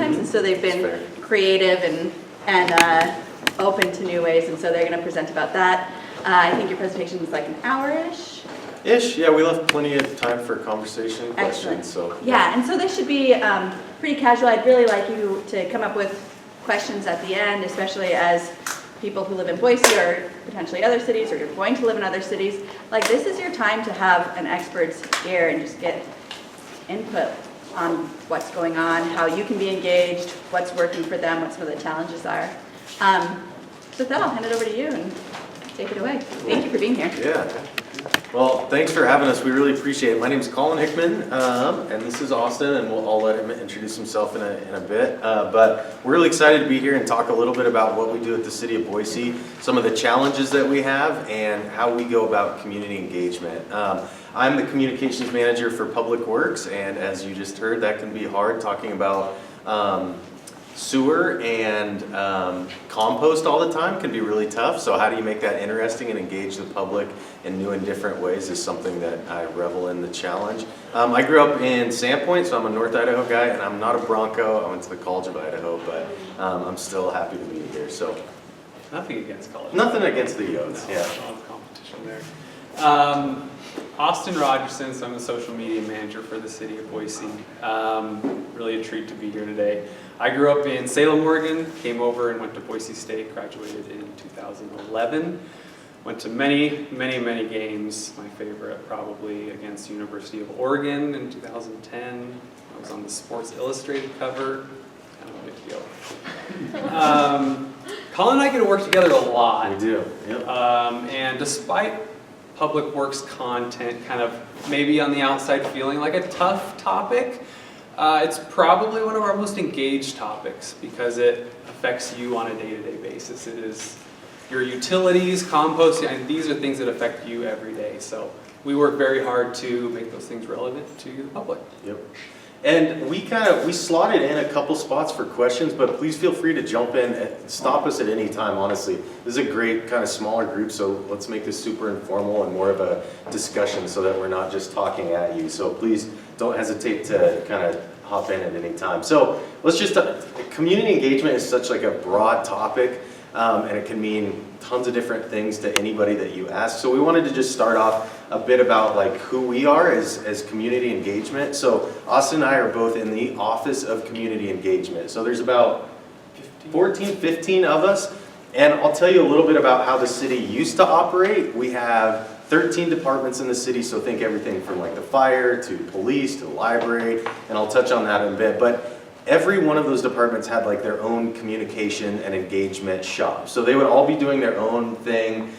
sometimes, and so they've been creative and open to new ways, and so they're going to present about that. I think your presentation is like an hour-ish. Yeah, we left plenty of time for conversation and questions. So yeah, and so this should be pretty casual. I'd really like you to come up with questions at the end, especially as people who live in Boise or potentially other cities, or you're going to live in other cities. Like, this is your time to have an expert's ear and just get input on what's going on, how you can be engaged, what's working for them, what some of the challenges are. So with that, I'll hand it over to you and take it away. Thank you for being here. Yeah. Well, thanks for having us. We really appreciate it. My name is Colin Hickman, and this is Austin, and I'll let him introduce himself in a bit. But we're really excited to be here and talk a little bit about what we do at the City of Boise, some of the challenges that we have, and how we go about community engagement. I'm the communications manager for Public Works, and as you just heard, that can be hard talking about sewer and compost all the time can be really tough. So how do you make that interesting and engage the public in new and different ways is something that I revel in the challenge. I grew up in Sandpoint, so I'm a North Idaho guy, and I'm not a Bronco. I went to the College of Idaho, but I'm still happy to be here. So nothing against college. Nothing against the Yotes, no, yeah. No competition there. Austin Rogerson, so I'm the social media manager for the City of Boise. Really a treat to be here today. I grew up in Salem, Oregon, came over and went to Boise State, graduated in 2011. Went to many, many, many games. My favorite probably against University of Oregon in 2010. I was on the Sports Illustrated cover. Kind of a big deal. Colin and I get to work together a lot. We do, yep. And despite Public Works content kind of maybe on the outside feeling like a tough topic, it's probably one of our most engaged topics because it affects you on a day-to-day basis. It is your utilities, composting, and these are things that affect you every day. So we work very hard to make those things relevant to the public. Yep. And we slotted in a couple spots for questions, but please feel free to jump in and stop us at any time, honestly. This is a great kind of smaller group, so let's make this super informal and more of a discussion so that we're not just talking at you. So please don't hesitate to kind of hop in at any time. So let's just, community engagement is such like a broad topic, and it can mean tons of different things to anybody that you ask. So we wanted to just start off a bit about like who we are as community engagement. So Austin and I are both in the Office of Community Engagement. So there's about 15 of us. And I'll tell you a little bit about how the city used to operate. We have 13 departments in the city, so think everything from like the fire to police to the library, and I'll touch on that in a bit. But every one of those departments had like their own communication and engagement shop. So they would all be doing their own thing.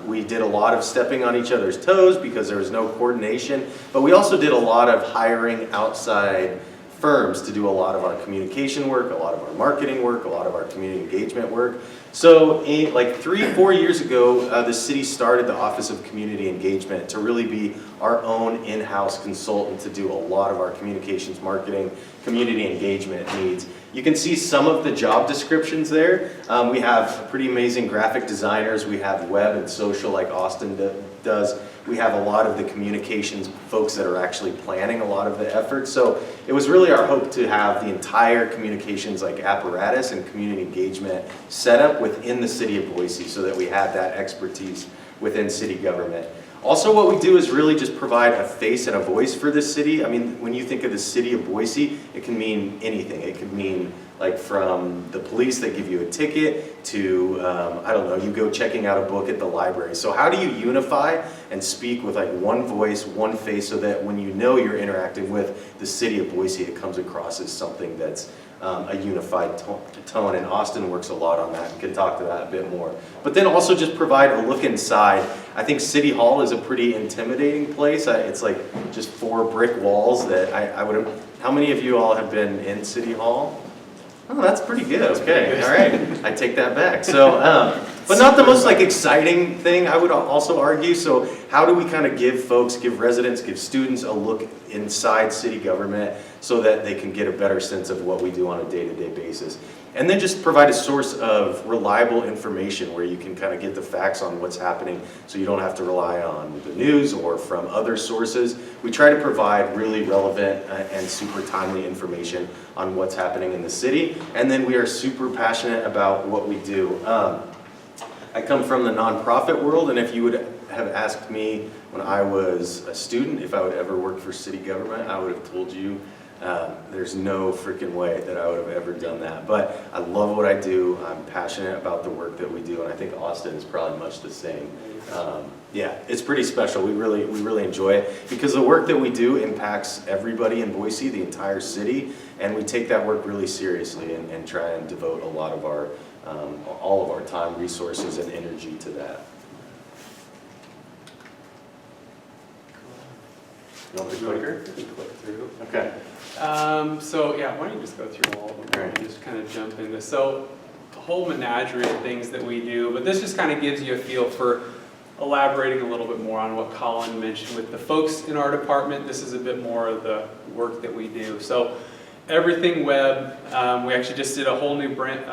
We did a lot of stepping on each other's toes because there was no coordination, but we also did a lot of hiring outside firms to do a lot of our communication work, a lot of our marketing work, a lot of our community engagement work. So like 3-4 years ago, the city started the Office of Community Engagement to really be our own in-house consultant to do a lot of our communications, marketing, community engagement needs. You can see some of the job descriptions there. We have pretty amazing graphic designers. We have web and social like Austin does. We have a lot of the communications folks that are actually planning a lot of the efforts. So it was really our hope to have the entire communications like apparatus and community engagement set up within the city of Boise so that we had that expertise within city government. Also, what we do is really just provide a face and a voice for this city. I mean, when you think of the city of Boise, it can mean anything. It could mean like from the police that give you a ticket to, I don't know, you go checking out a book at the library. So how do you unify and speak with like one voice, one face, so that when you know you're interacting with the city of Boise, it comes across as something that's a unified tone, and Austin works a lot on that and can talk to that a bit more. But then also just provide a look inside. I think City Hall is a pretty intimidating place. It's like just 4 brick walls that I would have, how many of you all have been in City Hall? Oh, that's pretty good. Okay, all right. I take that back. So but not the most like exciting thing, I would also argue. So how do we kind of give folks, give residents, give students a look inside city government so that they can get a better sense of what we do on a day-to-day basis? And then just provide a source of reliable information where you can kind of get the facts on what's happening so you don't have to rely on the news or from other sources. We try to provide really relevant and super timely information on what's happening in the city. And then we are super passionate about what we do. I come from the nonprofit world, and if you would have asked me when I was a student if I would ever work for city government, I would have told you there's no freaking way that I would have ever done that. But I love what I do. I'm passionate about the work that we do, and I think Austin is probably much the same. Yeah, it's pretty special. We really enjoy it because the work that we do impacts everybody in Boise, the entire city, and we take that work really seriously and try and devote a lot of our, all of our time, resources, and energy to that. You want the clicker? You can click through. Okay. So yeah, why don't you just go through all of them Right. and just kind of jump into. So a whole menagerie of things that we do, but this just kind of gives you a feel for elaborating a little bit more on what Colin mentioned with the folks in our department. This is a bit more of the work that we do. So everything web, we actually just did a whole new brand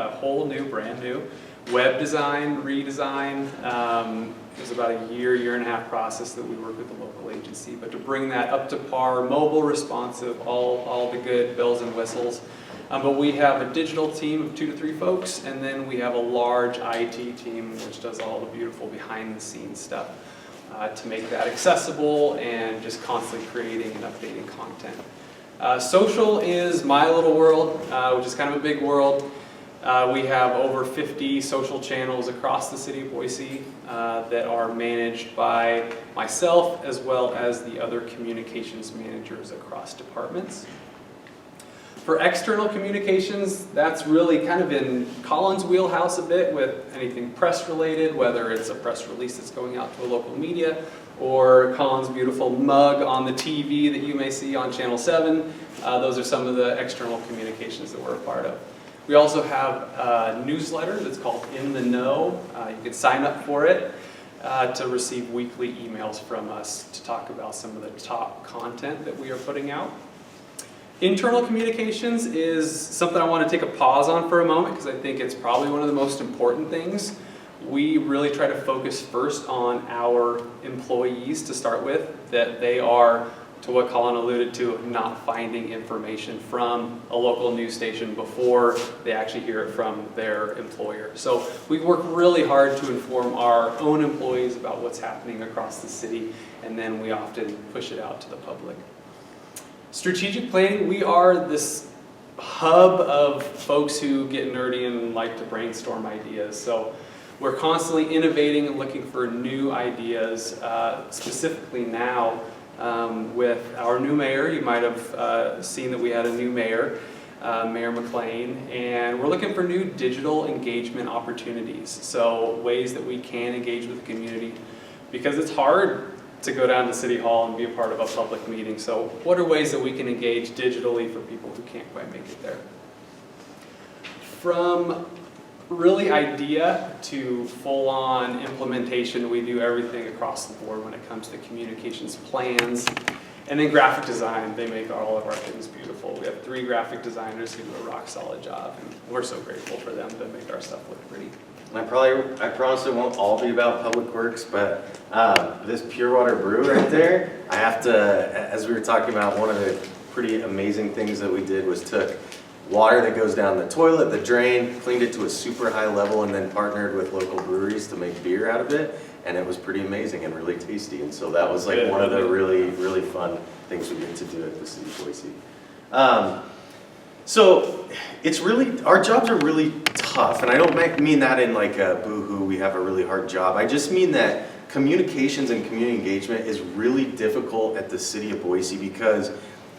new web design, redesign. It was about a year and a half process that we worked with the local agency, but to bring that up to par, mobile, responsive, all the good bells and whistles. But we have a digital team of 2 to 3 folks, and then we have a large IT team which does all the beautiful behind the scenes stuff to make that accessible and just constantly creating and updating content. Social is my little world, which is kind of a big world. We have over 50 social channels across the city of Boise that are managed by myself as well as the other communications managers across departments. For external communications, that's really kind of in Colin's wheelhouse a bit with anything press related, whether it's a press release that's going out to a local media or Colin's beautiful mug on the TV that you may see on Channel 7. Those are some of the external communications that we're a part of. We also have a newsletter that's called In the Know. You can sign up for it to receive weekly emails from us to talk about some of the top content that we are putting out. Internal communications is something I want to take a pause on for a moment because I think it's probably one of the most important things. We really try to focus first on our employees to start with, that they are, to what Colin alluded to, not finding information from a local news station before they actually hear it from their employer. So we work really hard to inform our own employees about what's happening across the city, and then we often push it out to the public. Strategic planning, we are this hub of folks who get nerdy and like to brainstorm ideas. So we're constantly innovating and looking for new ideas, specifically now with our new mayor. You might have seen that we had a new mayor, Mayor McLean, and we're looking for new digital engagement opportunities. So ways that we can engage with the community, because it's hard to go down to City Hall and be a part of a public meeting. So what are ways that we can engage digitally for people who can't quite make it there? From really idea to full-on implementation, we do everything across the board when it comes to communications plans. And then graphic design, they make all of our things beautiful. We have 3 graphic designers who do a rock-solid job, and we're so grateful for them to make our stuff look pretty. I promise it won't all be about public works, but this Pure Water Brew right there, I have to, as we were talking about, one of the pretty amazing things that we did was took water that goes down the toilet, the drain, cleaned it to a super high level, and then partnered with local breweries to make beer out of it, and it was pretty amazing and really tasty. And so that was like one of the really fun things we get to do at the City of Boise. So it's really, our jobs are really tough, and I don't mean that in like a boo-hoo, we have a really hard job. I just mean that communications and community engagement is really difficult at the City of Boise because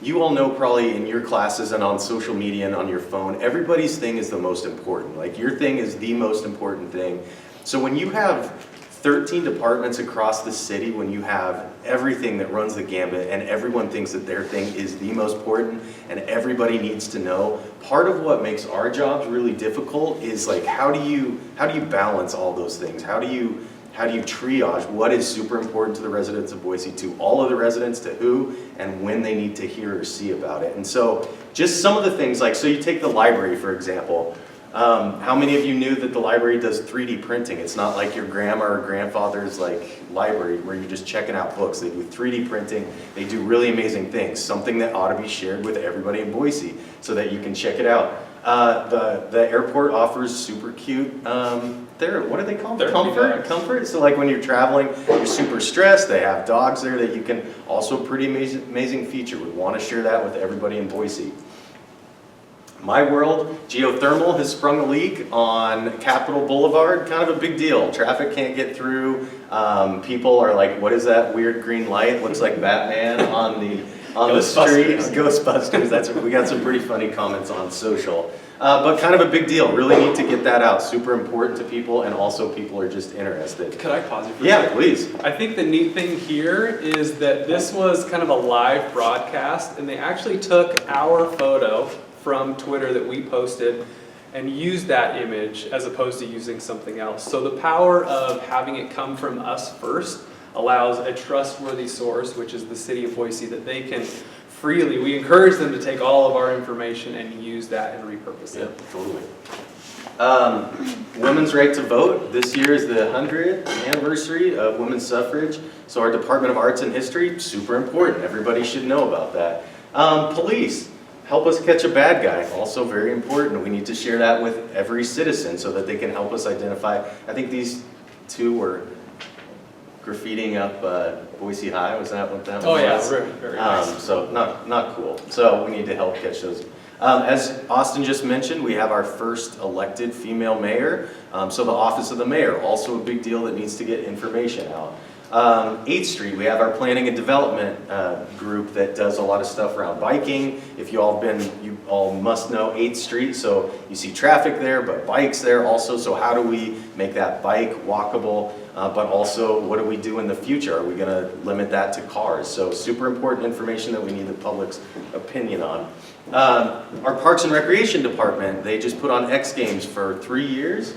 you all know probably in your classes and on social media and on your phone, everybody's thing is the most important. Like your thing is the most important thing. So when you have 13 departments across the city, when you have everything that runs the gambit and everyone thinks that their thing is the most important and everybody needs to know, part of what makes our jobs really difficult is like, how do you balance all those things? How do you triage what is super important to the residents of Boise, to all of the residents, to who and when they need to hear or see about it? And so just some of the things, like, so you take the library, for example. How many of you knew that the library does 3D printing? It's not like your grandma or grandfather's like library where you're just checking out books. They do 3D printing. They do really amazing things, something that ought to be shared with everybody in Boise so that you can check it out. The airport offers super cute, what do they call them? Comfort. So like when you're traveling, you're super stressed, they have dogs there that you can, also pretty amazing feature. We want to share that with everybody in Boise. My World, geothermal has sprung a leak on Capitol Boulevard, kind of a big deal. Traffic can't get through. People are like, what is that weird green light? Looks like Batman on the street. Ghostbusters. We got some pretty funny comments on social. But kind of a big deal. Really need to get that out. Super important to people, and also people are just interested. Could I pause you for a second? Yeah, please. I think the neat thing here is that this was kind of a live broadcast, and they actually took our photo from Twitter that we posted and used that image as opposed to using something else. So the power of having it come from us first allows a trustworthy source, which is the city of Boise, that they can freely, we encourage them to take all of our information and use that and repurpose it. Yeah, totally. Women's right to vote. This year is the 100th anniversary of women's suffrage. So our Department of Arts and History, super important. Everybody should know about that. Police. Help us catch a bad guy, also very important. We need to share that with every citizen so that they can help us identify. I think these two were graffitiing up Boise High, was that what that was? Oh yeah, very nice. So not cool. So we need to help catch those. As Austin just mentioned, we have our first elected female mayor. So the office of the mayor, also a big deal that needs to get information out. 8th Street, we have our planning and development group that does a lot of stuff around biking. If you all must know 8th Street, so you see traffic there, but bikes there also. So how do we make that bike walkable, but also what do we do in the future? Are we going to limit that to cars? So super important information that we need the public's opinion on. Our Parks and Recreation Department, they just put on X Games for 3 years.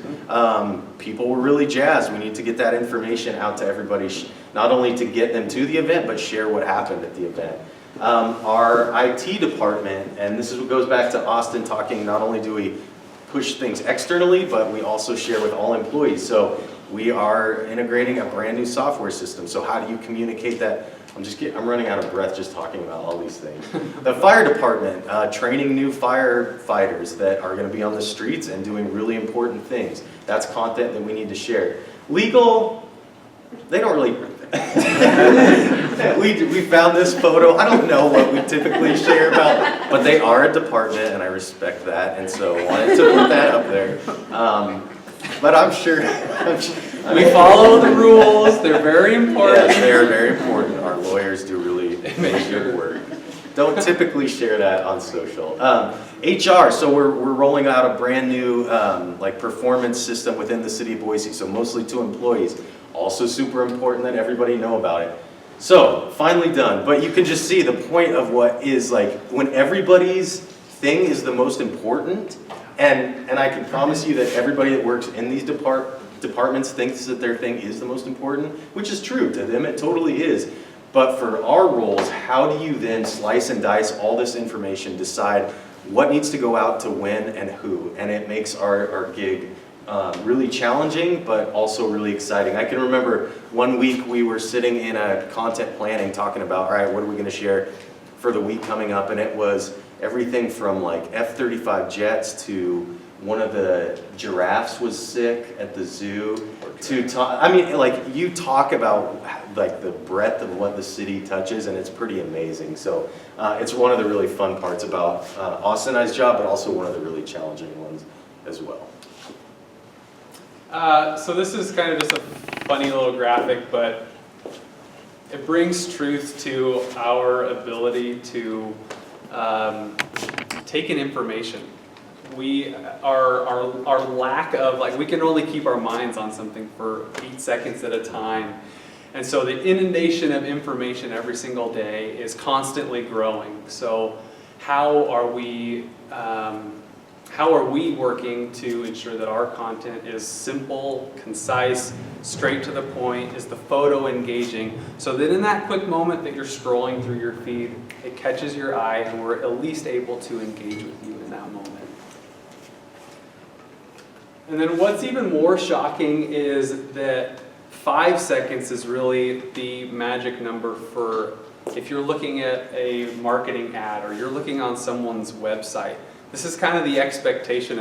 People were really jazzed. We need to get that information out to everybody, not only to get them to the event, but share what happened at the event. Our IT department, and this is what goes back to Austin talking, not only do we push things externally, but we also share with all employees. So we are integrating a brand new software system. So how do you communicate that? I'm running out of breath just talking about all these things. The fire department, training new firefighters that are going to be on the streets and doing really important things. That's content that we need to share. Legal, they don't really. we found this photo. I don't know what we typically share about, but they are a department, and I respect that, and so wanted to put that up there. But I'm sure. We follow the rules. They're very important. Yes, they are very important. Our lawyers do really good work. Don't typically share that on social. HR, so we're rolling out a brand new performance system within the city of Boise, so mostly to employees. Also super important that everybody know about it. So, finally done. But you can just see the point of what is like, when everybody's thing is the most important, and I can promise you that everybody that works in these departments thinks that their thing is the most important, which is true. To them, it totally is. But for our roles, how do you then slice and dice all this information, decide what needs to go out to when and who? And it makes our gig really challenging, but also really exciting. I can remember one week we were sitting in a content planning talking about, all right, what are we going to share for the week coming up? And it was everything from like F-35 jets to one of the giraffes was sick at the zoo to talk. I mean, like, you talk about like the breadth of what the city touches, and it's pretty amazing. So it's one of the really fun parts about Austin and I's job, but also one of the really challenging ones as well. So this is kind of just a funny little graphic, but it brings truth to our ability to take in information. our lack of, like, we can only keep our minds on something for 8 seconds at a time. And so the inundation of information every single day is constantly growing. So how are we working to ensure that our content is simple, concise, straight to the point, is the photo engaging, so that in that quick moment that you're scrolling through your feed, it catches your eye and we're at least able to engage with you in that moment. And then what's even more shocking is that 5 seconds is really the magic number for if you're looking at a marketing ad or you're looking on someone's website. This is kind of the expectation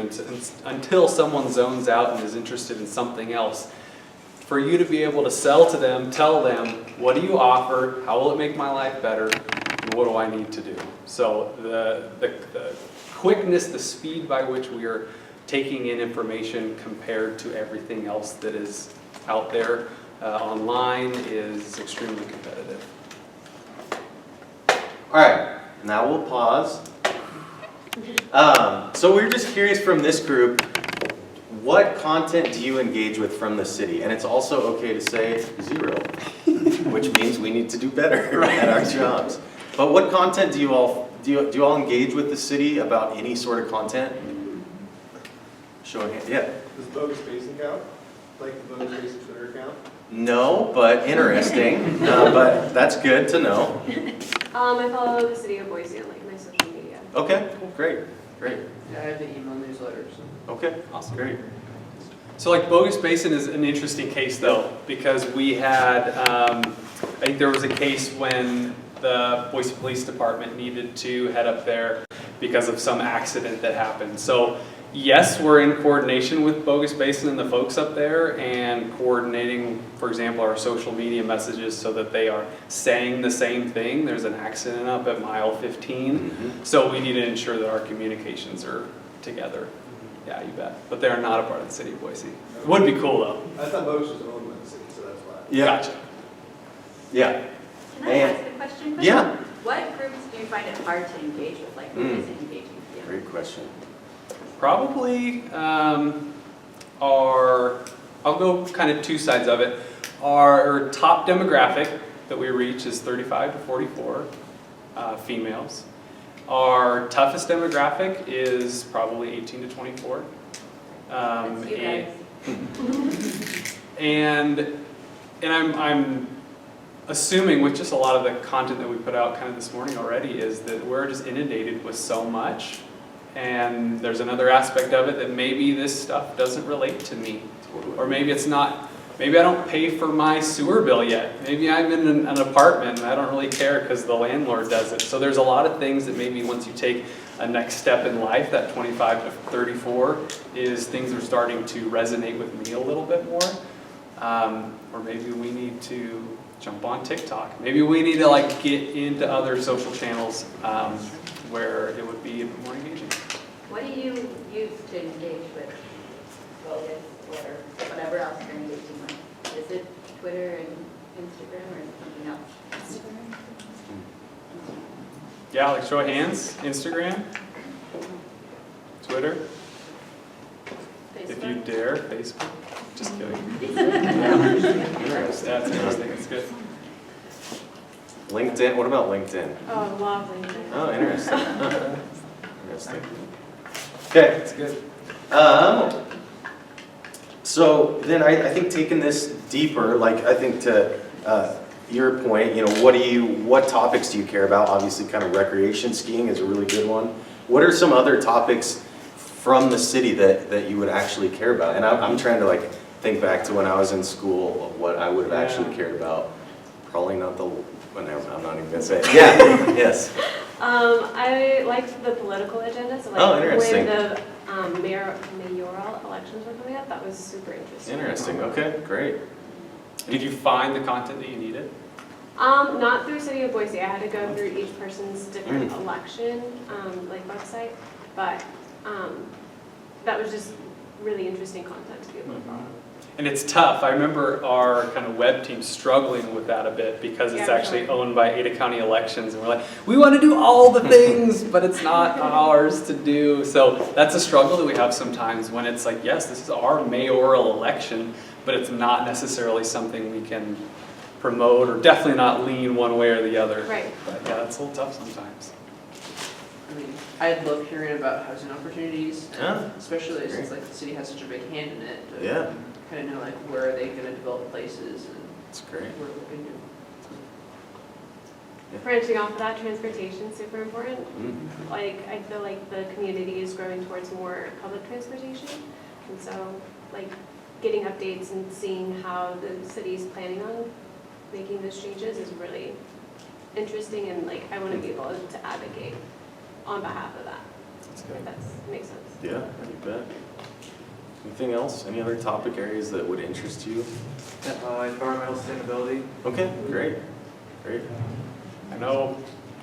until someone zones out and is interested in something else. For you to be able to sell to them, tell them, what do you offer, how will it make my life better, and what do I need to do? So the quickness, the speed by which we are taking in information compared to everything else that is out there online is extremely competitive. All right, now we'll pause. So we're just curious from this group, what content do you engage with from the city? And it's also okay to say 0, which means we need to do better at our jobs. But what content do you all engage with the city about any sort of content? Show of hands. Yeah. Does Bogus Basin count? Like the Bogus Basin Twitter account? No, but interesting. But that's good to know. I follow the city of Boise on like my social media. Okay, great. Yeah, I have the email newsletters. Okay, Awesome. great. So like Bogus Basin is an interesting case though, because we had, I think there was a case when the Boise Police Department needed to head up there because of some accident that happened. So yes, we're in coordination with Bogus Basin and the folks up there and coordinating, for example, our social media messages so that they are saying the same thing. There's an accident up at mile 15, so we need to ensure that our communications are together. Yeah, you bet. But they're not a part of the city of Boise. It would be cool though. I thought Bogus was owned by the city, so that's why. Yeah. Gotcha. Yeah. Can I ask a question? Yeah. What groups do you find it hard to engage with? Like, who isn't engaging with you? Great question. Probably I'll go kind of two sides of it. Our top demographic that we reach is 35 to 44 females. Our toughest demographic is probably 18 to 24. That's you guys. And I'm assuming with just a lot of the content that we put out kind of this morning already is that we're just inundated with so much. And there's another aspect of it that maybe this stuff doesn't relate to me. Or maybe it's not, maybe I don't pay for my sewer bill yet. Maybe I'm in an apartment and I don't really care because the landlord does it. So there's a lot of things that maybe once you take a next step in life, that 25 to 34, is things are starting to resonate with me a little bit more. Or maybe we need to jump on TikTok. Maybe we need to like get into other social channels where it would be a bit more engaging. What do you use to engage with Bogus or whatever else you're engaging with? Is it Twitter and Instagram or is it something else? Yeah, like show of hands, Instagram, Twitter, if you dare, Facebook. Just kidding. Interesting. That's interesting. That's good. LinkedIn. What about LinkedIn? Oh, love LinkedIn. Oh, interesting. Interesting. Okay. That's good. So then I think taking this deeper, like I think to your point, you know, what topics do you care about? Obviously kind of recreation, skiing is a really good one. What are some other topics from the city that you would actually care about? And I'm trying to like think back to when I was in school of what I would have actually cared about. Probably not the, well, no, I'm not even gonna say it. Yeah, yes. I liked the political agenda, so like Oh, interesting. when the mayoral elections were coming up, that was super interesting. Interesting, okay, great. Did you find the content that you needed? Not through City of Boise. I had to go through each person's different election like website, but that was just really interesting content to be able to follow. And it's tough. I remember our kind of web team struggling with that a bit because it's Yeah, actually sure. owned by Ada County Elections. And we're like, we want to do all the things, but it's not ours to do. So that's a struggle that we have sometimes when it's like, yes, this is our mayoral election, but it's not necessarily something we can promote or definitely not lean one way or the other. Right. But yeah, it's a little tough sometimes. I mean, I love hearing about housing opportunities, and Yeah. especially Great. since like the city has such a big hand in it. To Yeah. kind of know like where are they going to develop places and It's great. where we're going to. Branching off of that, transportation is super important. Mm. Like, I feel like the community is growing towards more public transportation. And so, like, getting updates and seeing how the city's planning on making those changes is really interesting, and like, I want to be able to advocate on behalf of that, That's if good. that makes sense. Yeah, you bet. Anything else? Any other topic areas that would interest you? Environmental sustainability. Okay, great, great. I know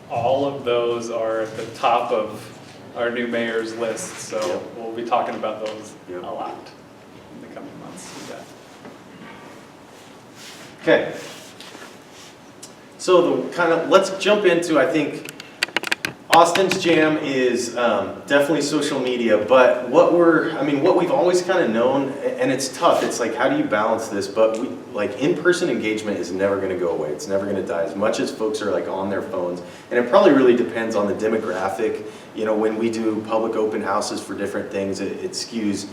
all of those are at the top of our new mayor's list, so Yep. we'll be talking about those Yep. a lot in the coming months. Yeah. Okay. So let's jump into, I think, Austin's jam is definitely social media, but what we've always kind of known, and it's tough, it's like, how do you balance this? But in-person engagement is never going to go away. It's never going to die, as much as folks are like on their phones. And it probably really depends on the demographic. You know, when we do public open houses for different things, it skews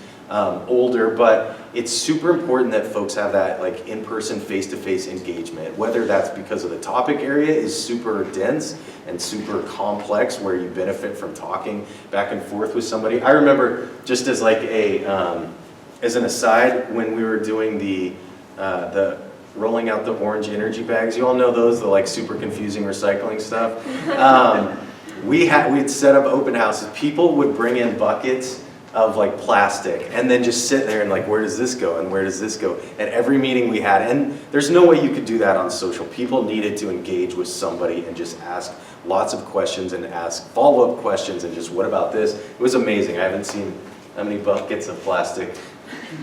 older, but it's super important that folks have that like in-person, face-to-face engagement, whether that's because of the topic area is super dense and super complex where you benefit from talking back and forth with somebody. I remember, just as like as an aside, when we were doing the rolling out the orange energy bags, you all know those, the like super confusing recycling stuff. We'd set up open houses. People would bring in buckets of like plastic and then just sit there and like, where does this go and where does this go? At every meeting we had, and there's no way you could do that on social. People needed to engage with somebody and just ask lots of questions and ask follow-up questions and just, what about this? It was amazing. I haven't seen that many buckets of plastic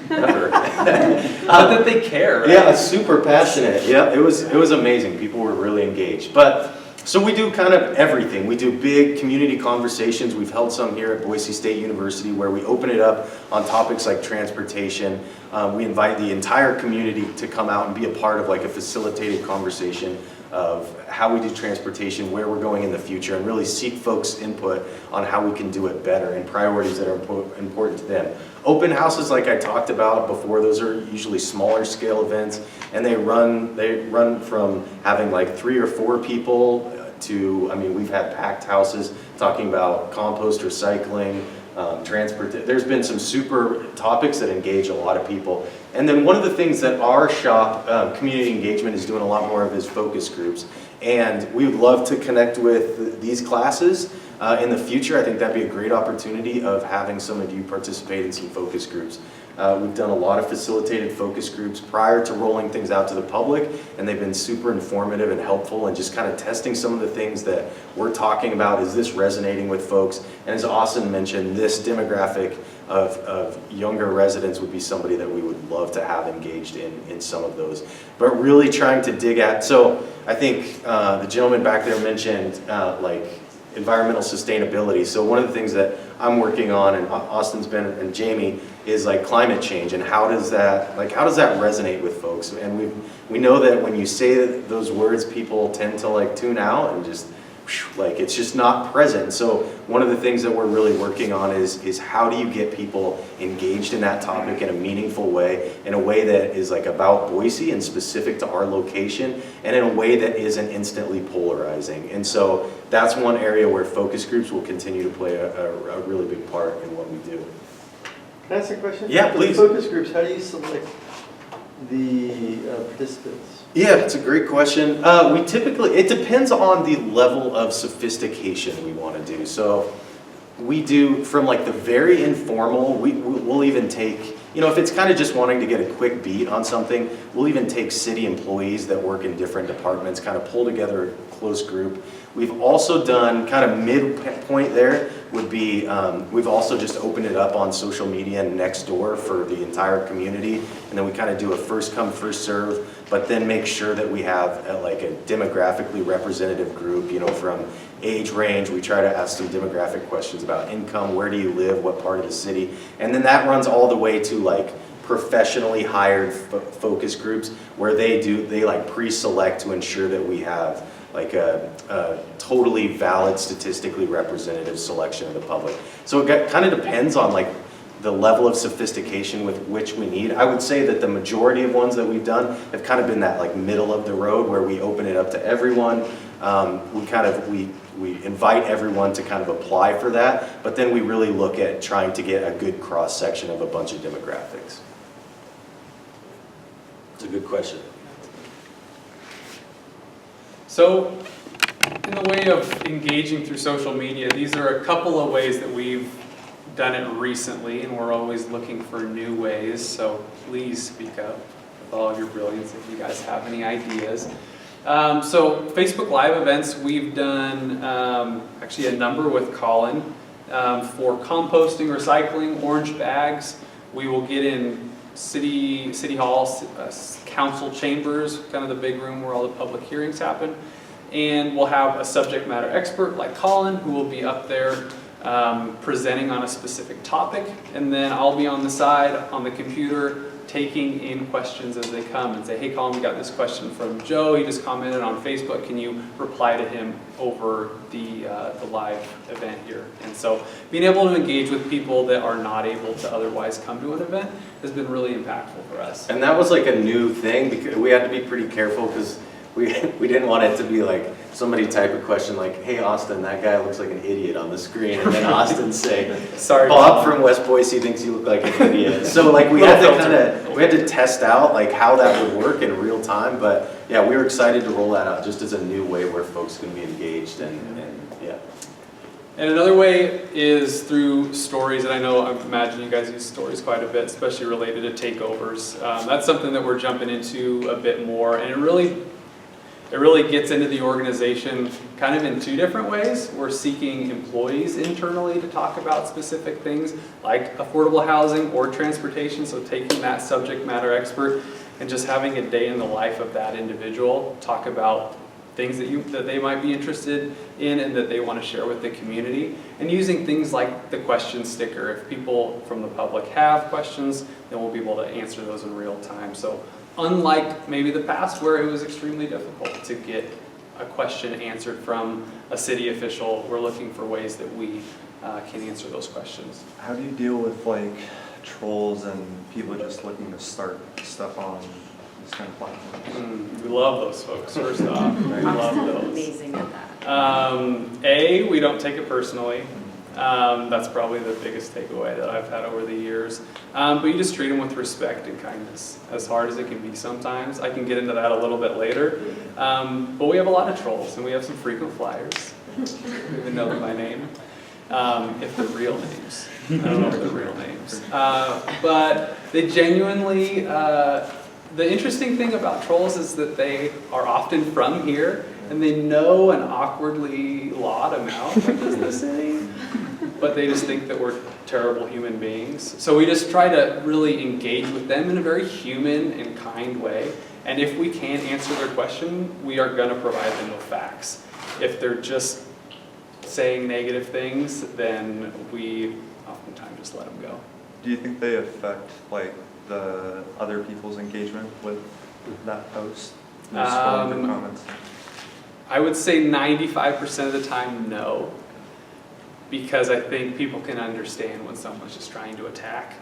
ever. Not that they care, right? Yeah, super passionate. Yeah, it was amazing. People were really engaged. But so we do kind of everything. We do big community conversations. We've held some here at Boise State University where we open it up on topics like transportation. We invite the entire community to come out and be a part of like a facilitated conversation of how we do transportation, where we're going in the future, and really seek folks' input on how we can do it better and priorities that are important to them. Open houses, like I talked about before, those are usually smaller scale events, and they run from having like 3 or 4 people to, I mean, we've had packed houses talking about compost recycling, transport. There's been some super topics that engage a lot of people. And then one of the things that our shop, community engagement, is doing a lot more of is focus groups. And we would love to connect with these classes in the future. I think that'd be a great opportunity of having some of you participate in some focus groups. We've done a lot of facilitated focus groups prior to rolling things out to the public, and they've been super informative and helpful and just kind of testing some of the things that we're talking about. Is this resonating with folks? And as Austin mentioned, this demographic of younger residents would be somebody that we would love to have engaged in some of those. But really trying to dig at, so I think the gentleman back there mentioned like environmental sustainability. So one of the things that I'm working on, and Austin's been, and Jamie, is like climate change, and how does that resonate with folks? And we know that when you say those words, people tend to like tune out and just like it's just not present. So one of the things that we're really working on is how do you get people engaged in that topic in a meaningful way, in a way that is like about Boise and specific to our location, and in a way that isn't instantly polarizing. And so that's one area where focus groups will continue to play a really big part in what we do. Can I ask a question? Yeah, For please. the focus groups, how do you select the participants? Yeah, it's a great question. It depends on the level of sophistication we want to do. So we do from like the very informal, we'll even take, if it's kind of just wanting to get a quick beat on something, we'll even take city employees that work in different departments, kind of pull together a close group. We've also done, kind of midpoint there would be, we've also just opened it up on social media and Nextdoor for the entire community. And then we kind of do a first come, first serve, but then make sure that we have like a demographically representative group, you know, from age range. We try to ask some demographic questions about income, where do you live, what part of the city. And then that runs all the way to like professionally hired focus groups where they like pre-select to ensure that we have like a totally valid, statistically representative selection of the public. So it kind of depends on like the level of sophistication with which we need. I would say that the majority of ones that we've done have kind of been that like middle of the road where we open it up to everyone. We invite everyone to kind of apply for that, but then we really look at trying to get a good cross-section of a bunch of demographics. It's a good question. So, in the way of engaging through social media, these are a couple of ways that we've done it recently, and we're always looking for new ways, so please speak up with all of your brilliance if you guys have any ideas. So Facebook Live events, we've done actually a number with Colin for composting, recycling, orange bags. We will get in City Hall, council chambers, kind of the big room where all the public hearings happen. And we'll have a subject matter expert like Colin who will be up there presenting on a specific topic. And then I'll be on the side on the computer taking in questions as they come and say, hey Colin, we got this question from Joe. He just commented on Facebook. Can you reply to him over the live event here? And so being able to engage with people that are not able to otherwise come to an event has been really impactful for us. And that was like a new thing because we had to be pretty careful because we didn't want it to be like somebody type a question like, hey Austin, that guy looks like an idiot on the screen, and then Austin say, sorry, Bob from West Boise thinks you look like an idiot. So like we had to test out like how that would work in real time, but yeah, we were excited to roll that out just as a new way where folks can be engaged and yeah. And another way is through stories, and I imagine you guys use stories quite a bit, especially related to takeovers. That's something that we're jumping into a bit more, and it really gets into the organization kind of in two different ways. We're seeking employees internally to talk about specific things like affordable housing or transportation, so taking that subject matter expert and just having a day in the life of that individual, talk about things that they might be interested in and that they want to share with the community, and using things like the question sticker. If people from the public have questions, then we'll be able to answer those in real time. So unlike maybe the past where it was extremely difficult to get a question answered from a city official, we're looking for ways that we can answer those questions. How do you deal with like trolls and people just looking to start stuff on this kind of platform? We love those folks, first off. We love those. Amazing at that. We don't take it personally. That's probably the biggest takeaway that I've had over the years. But you just treat them with respect and kindness, as hard as it can be sometimes. I can get into that a little bit later. But we have a lot of trolls, and we have some frequent flyers. We even know them by name. If they're real names. I don't know if they're real names. But they genuinely, the interesting thing about trolls is that they are often from here, and they know an awkwardly lot amount of the city, but they just think that we're terrible human beings. So we just try to really engage with them in a very human and kind way. And if we can't answer their question, we are going to provide them with facts. If they're just saying negative things, then we oftentimes just let them go. Do you think they affect like the other people's engagement with that post? Responding to comments? I would say 95% of the time, no. Because I think people can understand when someone's just trying to attack.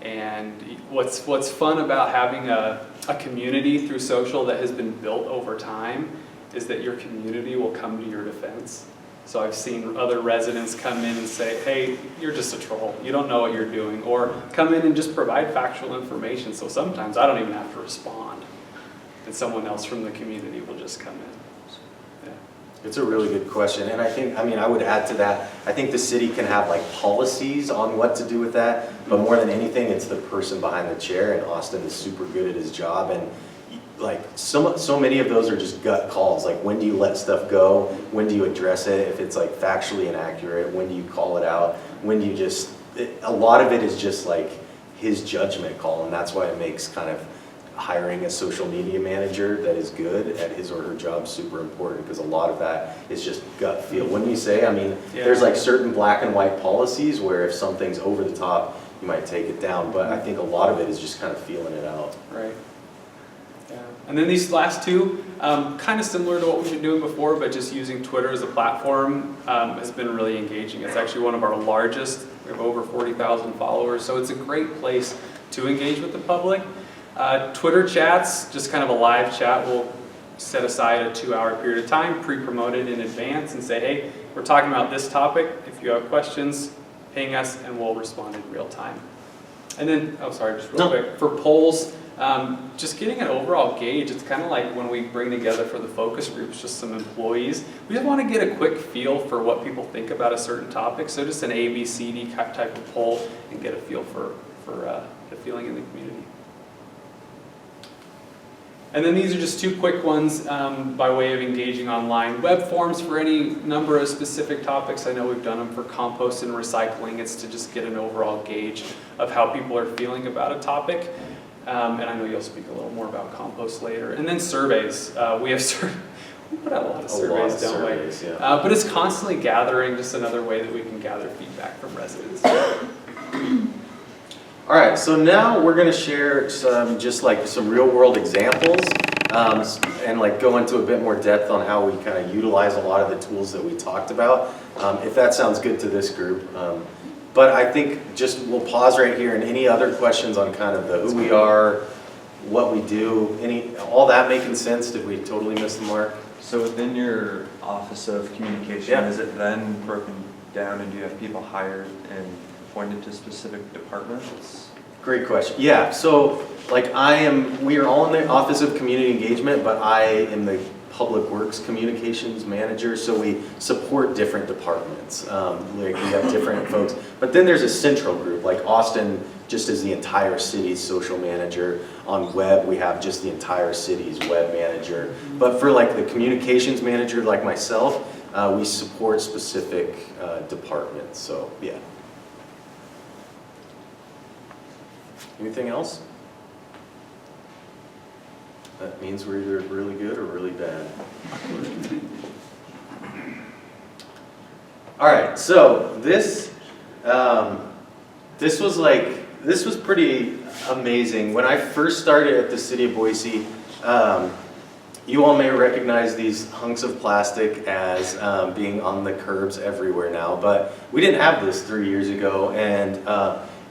And what's fun about having a community through social that has been built over time is that your community will come to your defense. So I've seen other residents come in and say, hey, you're just a troll. You don't know what you're doing. Or come in and just provide factual information. So sometimes I don't even have to respond. And someone else from the community will just come in. It's a really good question, and I would add to that, I think the city can have like policies on what to do with that, but more than anything, it's the person behind the chair, and Austin is super good at his job, and like so many of those are just gut calls. Like, when do you let stuff go? When do you address it if it's like factually inaccurate? When do you call it out? When do you just, a lot of it is just like his judgment call, and that's why it makes kind of hiring a social media manager that is good at his or her job super important, because a lot of that is just gut feel. Wouldn't you say? I mean, there's like certain black and white policies where if something's over the top, you might take it down, but I think a lot of it is just kind of feeling it out. Right. Yeah. And then these last two, kind of similar to what we've been doing before, but just using Twitter as a platform has been really engaging. It's actually one of our largest. We have over 40,000 followers, so it's a great place to engage with the public. Twitter chats, just kind of a live chat. We'll set aside a 2-hour period of time, pre-promote it in advance, and say, hey, we're talking about this topic. If you have questions, ping us, and we'll respond in real time. And then, just real quick, for polls, just getting an overall gauge. It's kind of like when we bring together for the focus groups just some employees. We just want to get a quick feel for what people think about a certain topic. So just an A, B, C, D type of poll and get a feel for the feeling in the community. And then these are just 2 quick ones by way of engaging online. Web forms for any number of specific topics. I know we've done them for compost and recycling. It's to just get an overall gauge of how people are feeling about a topic. And I know you'll speak a little more about compost later. And then surveys. We put out a lot of surveys, don't we? Yeah. But it's constantly gathering, just another way that we can gather feedback from residents. All right, so now we're going to share some real world examples and like go into a bit more depth on how we kind of utilize a lot of the tools that we talked about, if that sounds good to this group. But I think we'll pause right here, and any other questions on kind of the who we are, what we do, all that making sense? Did we totally miss the mark? So within your Office of Communication, Yeah. is it then broken down, and do you have people hired and appointed to specific departments? Great question. Yeah, so like we are all in the Office of Community Engagement, but I am the Public Works Communications Manager, so we support different departments. We have different folks, but then there's a central group, like Austin just is the entire city's social manager. On web, we have just the entire city's web manager. But for like the communications manager like myself, we support specific departments, so yeah. Anything else? That means we're either really good or really bad. All right, so this was pretty amazing. When I first started at the city of Boise, you all may recognize these hunks of plastic as being on the curbs everywhere now, but we didn't have this 3 years ago, and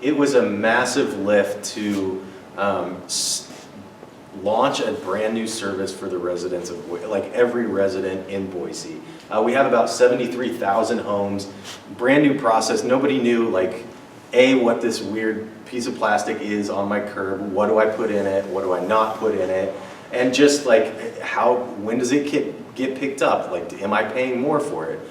it was a massive lift to launch a brand new service for the residents of Boise, like every resident in Boise. We have about 73,000 homes, brand new process. Nobody knew like, what this weird piece of plastic is on my curb, what do I put in it, what do I not put in it, and just like when does it get picked up? Like, am I paying more for it?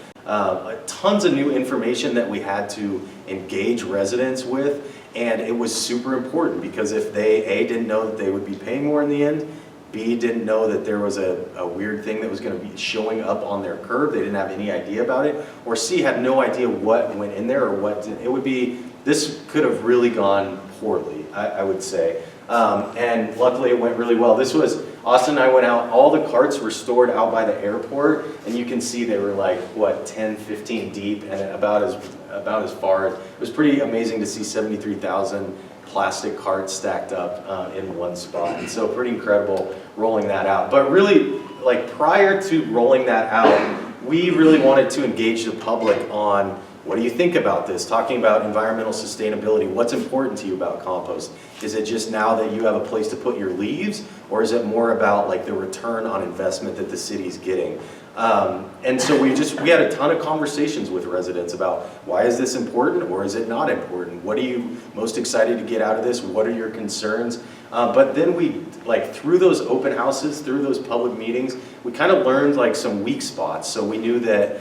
Tons of new information that we had to engage residents with, and it was super important because if they, A, didn't know that they would be paying more in the end, B, didn't know that there was a weird thing that was going to be showing up on their curb, they didn't have any idea about it, or C, had no idea what went in there or what didn't. It would be, this could have really gone poorly, I would say. And luckily it went really well. This was, Austin and I went out, all the carts were stored out by the airport, and you can see they were like, 10, 15 deep, and about as far. It was pretty amazing to see 73,000 plastic carts stacked up in one spot. And so pretty incredible rolling that out. But really, like prior to rolling that out, we really wanted to engage the public on, what do you think about this? Talking about environmental sustainability, what's important to you about compost? Is it just now that you have a place to put your leaves, or is it more about like the return on investment that the city's getting? And so we had a ton of conversations with residents about, why is this important or is it not important? What are you most excited to get out of this? What are your concerns? But then we, like through those open houses, through those public meetings, we kind of learned like some weak spots. So we knew that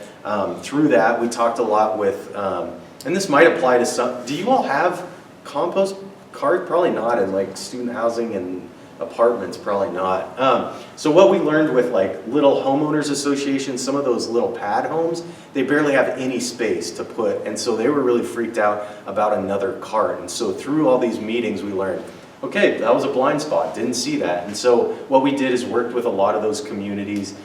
through that, we talked a lot with, and this might apply to some, do you all have compost cart? Probably not in like student housing and Apartments, probably not. So what we learned with like little homeowners associations, some of those little pad homes, they barely have any space to put, and so they were really freaked out about another cart. And so through all these meetings we learned, okay, that was a blind spot, didn't see that. And so what we did is worked with a lot of those communities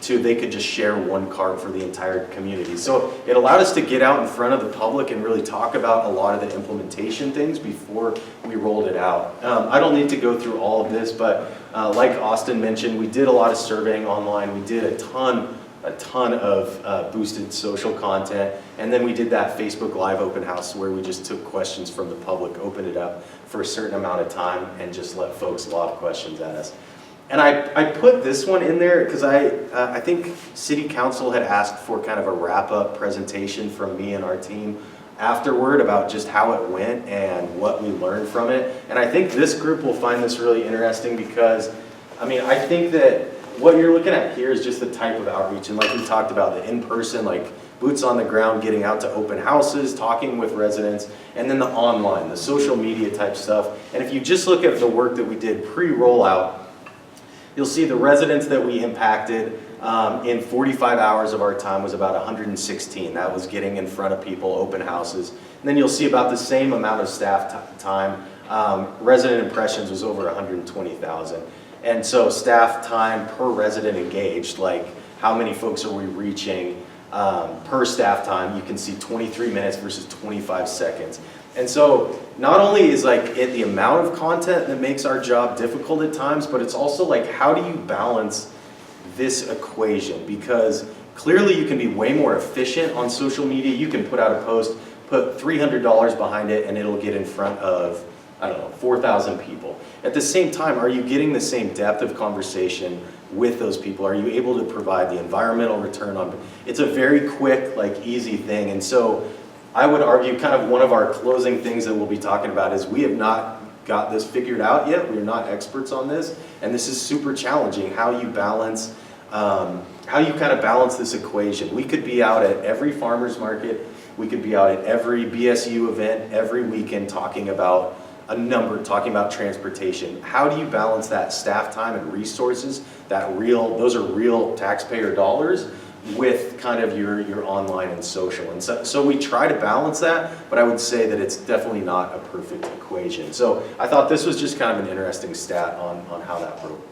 they could just share one cart for the entire community. So it allowed us to get out in front of the public and really talk about a lot of the implementation things before we rolled it out. I don't need to go through all of this, but like Austin mentioned, we did a lot of surveying online. We did a ton of boosted social content, and then we did that Facebook Live open house where we just took questions from the public, opened it up for a certain amount of time, and just let folks lob questions at us. And I put this one in there because I think City Council had asked for kind of a wrap-up presentation from me and our team afterward about just how it went and what we learned from it. And I think this group will find this really interesting because, I mean, I think that what you're looking at here is just the type of outreach. And like we talked about, the in-person, like boots on the ground, getting out to open houses, talking with residents, and then the online, the social media type stuff. And if you just look at the work that we did pre-rollout, you'll see the residents that we impacted in 45 hours of our time was about 116. That was getting in front of people, open houses. And then you'll see about the same amount of staff time. Resident impressions was over 120,000. And so staff time per resident engaged, like how many folks are we reaching per staff time, you can see 23 minutes versus 25 seconds. And so not only is like the amount of content that makes our job difficult at times, but it's also like, how do you balance this equation? Because clearly you can be way more efficient on social media. You can put out a post, put $300 behind it, and it'll get in front of, I don't know, 4,000 people. At the same time, are you getting the same depth of conversation with those people? Are you able to provide the environmental return on? It's a very quick, like easy thing. And so I would argue kind of one of our closing things that we'll be talking about is we have not got this figured out yet. We're not experts on this, and this is super challenging, how you balance, how you kind of balance this equation. We could be out at every farmer's market, we could be out at every BSU event every weekend talking about talking about transportation. How do you balance that staff time and resources, those are real taxpayer dollars, with kind of your online and social. And so we try to balance that, but I would say that it's definitely not a perfect equation. So I thought this was just kind of an interesting stat on how that broke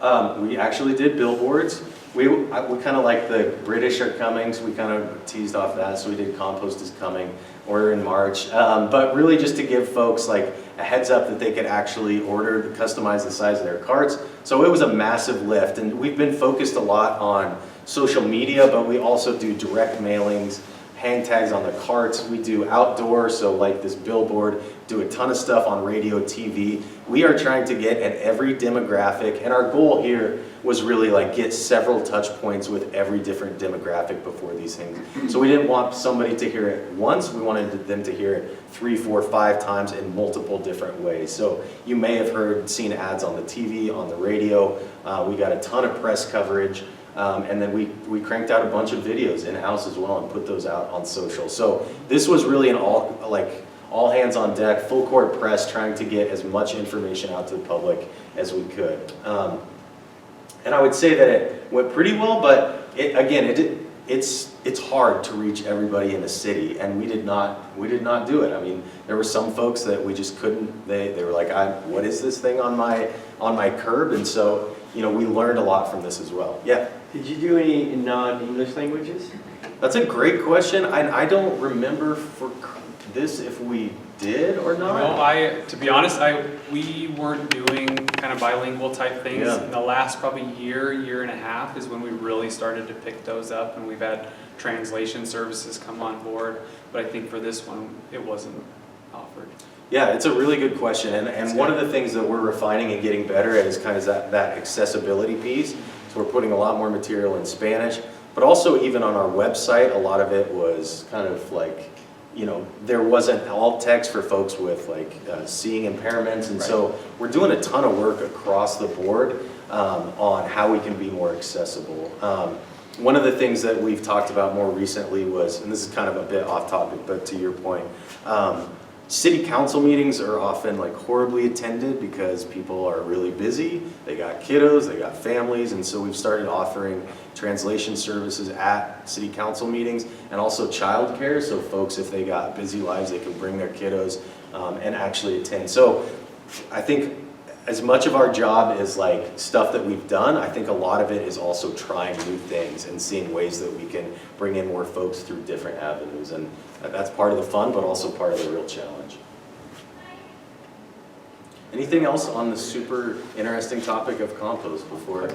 down. We actually did billboards. We kind of like the British are coming, so we kind of teased off that, so we did Compost is Coming, order in March. But really just to give folks like a heads up that they could actually customize the size of their carts. So it was a massive lift, and we've been focused a lot on social media, but we also do direct mailings, hang tags on the carts. We do outdoor, so like this billboard, do a ton of stuff on radio, TV. We are trying to get at every demographic, and our goal here was really like get several touch points with every different demographic before these things. So we didn't want somebody to hear it once, we wanted them to hear it 3, 4, 5 times in multiple different ways. So you may have seen ads on the TV, on the radio. We got a ton of press coverage. And then we cranked out a bunch of videos in-house as well and put those out on social. So this was really an all hands on deck, full court press, trying to get as much information out to the public as we could. And I would say that it went pretty well, but it's hard to reach everybody in the city, and we did not do it. I mean, there were some folks that we just couldn't. They were like, what is this thing on my curb? And so, we learned a lot from this as well. Yeah. Did you do any non-English languages? That's a great question. I don't remember for this if we did or not. No, to be honest, we weren't doing kind of bilingual type things. Yeah. In the last probably year and a half is when we really started to pick those up, and we've had translation services come on board. But I think for this one, it wasn't offered. Yeah, it's a really good question, and one of the things that we're refining and getting better at is kind of that accessibility piece. So we're putting a lot more material in Spanish, but also even on our website, a lot of it was kind of like, there wasn't alt text for folks with like seeing impairments, and so we're doing a ton of work across the board on how we can be more accessible. One of the things that we've talked about more recently was, and this is kind of a bit off topic, but to your point, City council meetings are often like horribly attended because people are really busy. They got kiddos, they got families, and so we've started offering translation services at city council meetings, and also childcare. So folks, if they got busy lives, they can bring their kiddos and actually attend. So I think as much of our job is like stuff that we've done, I think a lot of it is also trying new things and seeing ways that we can bring in more folks through different avenues. And that's part of the fun, but also part of the real challenge. Anything else on the super interesting topic of compost before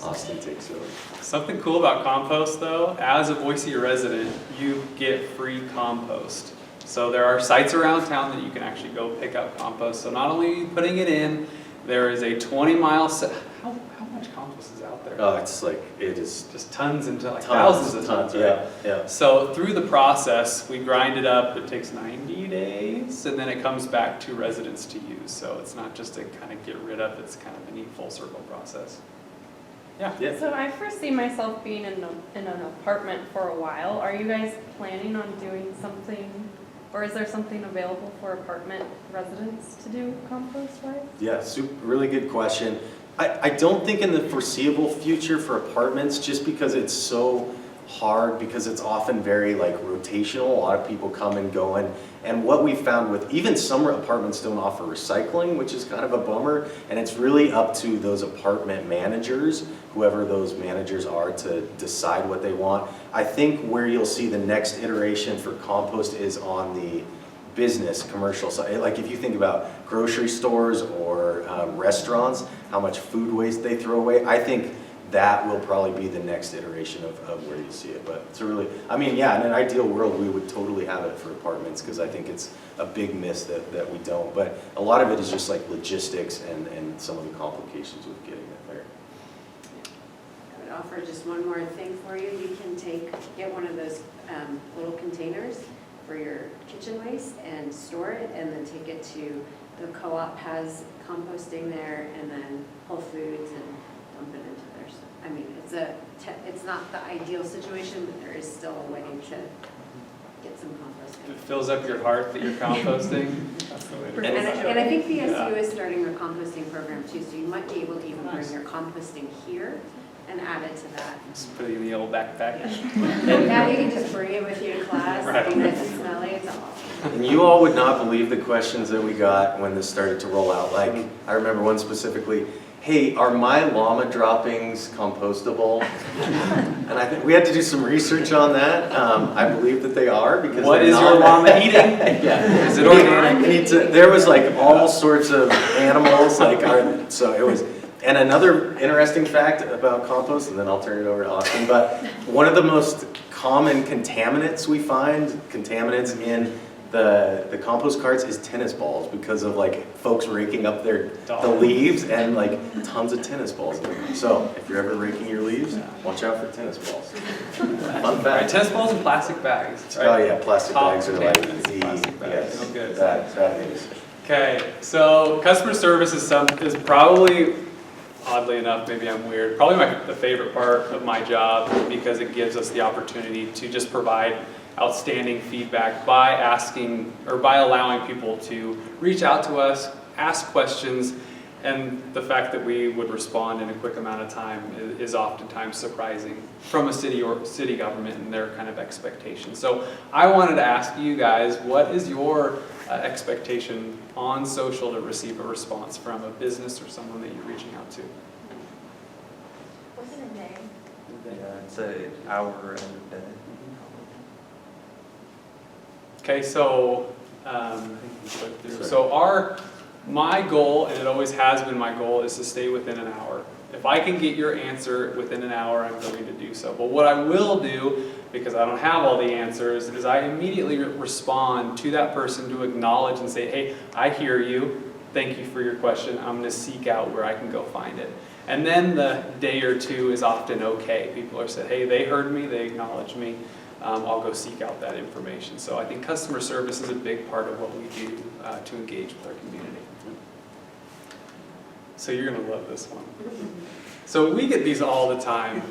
Austin takes over? Something cool about compost though, as a Boise resident, you get free compost. So there are sites around town that you can actually go pick up compost. So not only are you putting it in, there is a 20-mile set. How much compost is out there? Oh, it's like, it is Just tons and like tons, thousands of tons, right? yeah, yeah. So through the process, we grind it up. It takes 90 days, and then it comes back to residents to use. So it's not just to kind of get rid of, it's kind of a neat full circle process. Yeah. Yeah. So I foresee myself being in an apartment for a while. Are you guys planning on doing something, or is there something available for apartment residents to do compost-wise? Yeah, really good question. I don't think in the foreseeable future for apartments, just because it's so hard, because it's often very like rotational. A lot of people come and go, and what we found with even some apartments don't offer recycling, which is kind of a bummer. And it's really up to those apartment managers, whoever those managers are, to decide what they want. I think where you'll see the next iteration for compost is on the business, commercial side. Like if you think about grocery stores or restaurants, how much food waste they throw away, I think that will probably be the next iteration of where you see it. But it's a really, I mean, yeah, in an ideal world, we would totally have it for apartments, because I think it's a big miss that we don't. But a lot of it is just like logistics and some of the complications with getting it there. I would offer just one more thing for you. You can get one of those little containers for your kitchen waste and store it, and then take it to the co-op has composting there, and then Whole Foods, and dump it into theirs. I mean, it's not the ideal situation, but there is still a way to get some composting. It fills up your heart that you're composting. That's the way to do it. And I think BSU Yeah. is starting a composting program too, so you might be able to even bring your composting here and add it to that. Just put it in the old backpack. Now you can just bring it with you to class, Right. be nice and smelly, it's awesome. And you all would not believe the questions that we got when this started to roll out. Like, I remember one specifically, hey, are my llama droppings compostable? And I think we had to do some research on that. I believe that they are, because What they're is your not- llama eating? Yeah. Is it organic? We need to, there was like all sorts of animals, like so it was. And another interesting fact about compost, and then I'll turn it over to Austin, but one of the most common contaminants we find, contaminants in the compost carts, is tennis balls, because of like folks raking up the leaves, and like tons of tennis balls in them. So if you're ever raking your leaves, watch out for tennis balls. Fun Right, fact. tennis balls and plastic bags, right? Oh yeah, plastic Top bags are like contaminants, the, plastic bags, yes, no good. that is. Okay, so customer service is probably, oddly enough, maybe I'm weird, probably the favorite part of my job, because it gives us the opportunity to just provide outstanding feedback by asking, or by allowing people to reach out to us, ask questions, and the fact that we would respond in a quick amount of time is oftentimes surprising from a city or city government and their kind of expectations. So I wanted to ask you guys, what is your expectation on social to receive a response from a business or someone that you're reaching out to? What's in a day? Yeah, it's an hour and a bit. Okay, so my goal, and it always has been my goal, is to stay within an hour. If I can get your answer within an hour, I'm going to do so. But what I will do, because I don't have all the answers, is I immediately respond to that person to acknowledge and say, hey, I hear you. Thank you for your question. I'm going to seek out where I can go find it. And then the day or two is often okay. People are saying, hey, they heard me, they acknowledged me. I'll go seek out that information. So I think customer service is a big part of what we do to engage with our community. So you're going to love this one. So we get these all the time.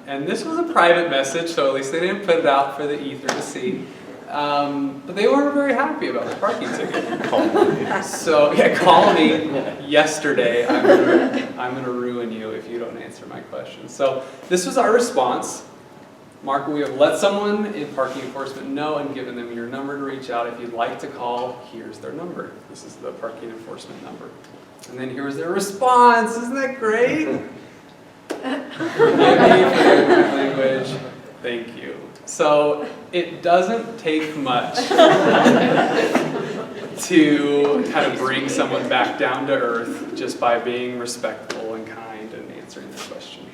And this was a private message, so at least they didn't put it out for the ether to see. but they weren't very happy about the parking ticket. So, yeah, call me yesterday. I'm gonna ruin you if you don't answer my question. So this was our response. Mark, we have let someone in parking enforcement know and given them your number to reach out. If you'd like to call, here's their number. This is the parking enforcement number. And then here was their response. Isn't that great? Forgive me for their language. Thank you. So it doesn't take much to kind of bring someone back down to earth just by being respectful and kind and answering their question.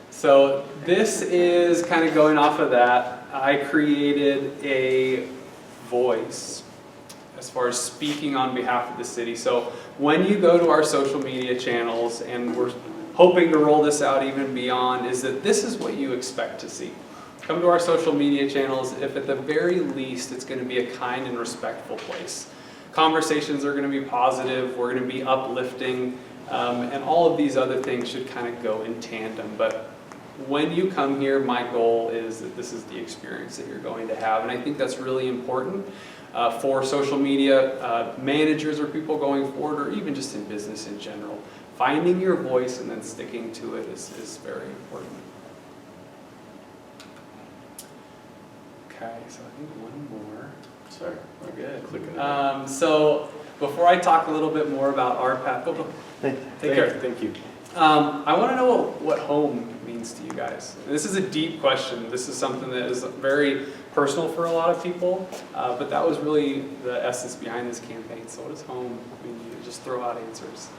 So this is kind of going off of that. I created a voice as far as speaking on behalf of the city. So when you go to our social media channels, and we're hoping to roll this out even beyond, is that this is what you expect to see. Come to our social media channels, if at the very least it's going to be a kind and respectful place. Conversations are going to be positive, we're going to be uplifting, and all of these other things should kind of go in tandem. But when you come here, my goal is that this is the experience that you're going to have, and I think that's really important for social media managers or people going forward, or even just in business in general. Finding your voice and then sticking to it is very important. Okay, so I think one more. Sorry. We're good. Clicking. So before I talk a little bit more about our path, take care. Thank you. I want to know what home means to you guys. And this is a deep question. This is something that is very personal for a lot of people, but that was really the essence behind this campaign. So what does home mean to you? Just throw out answers.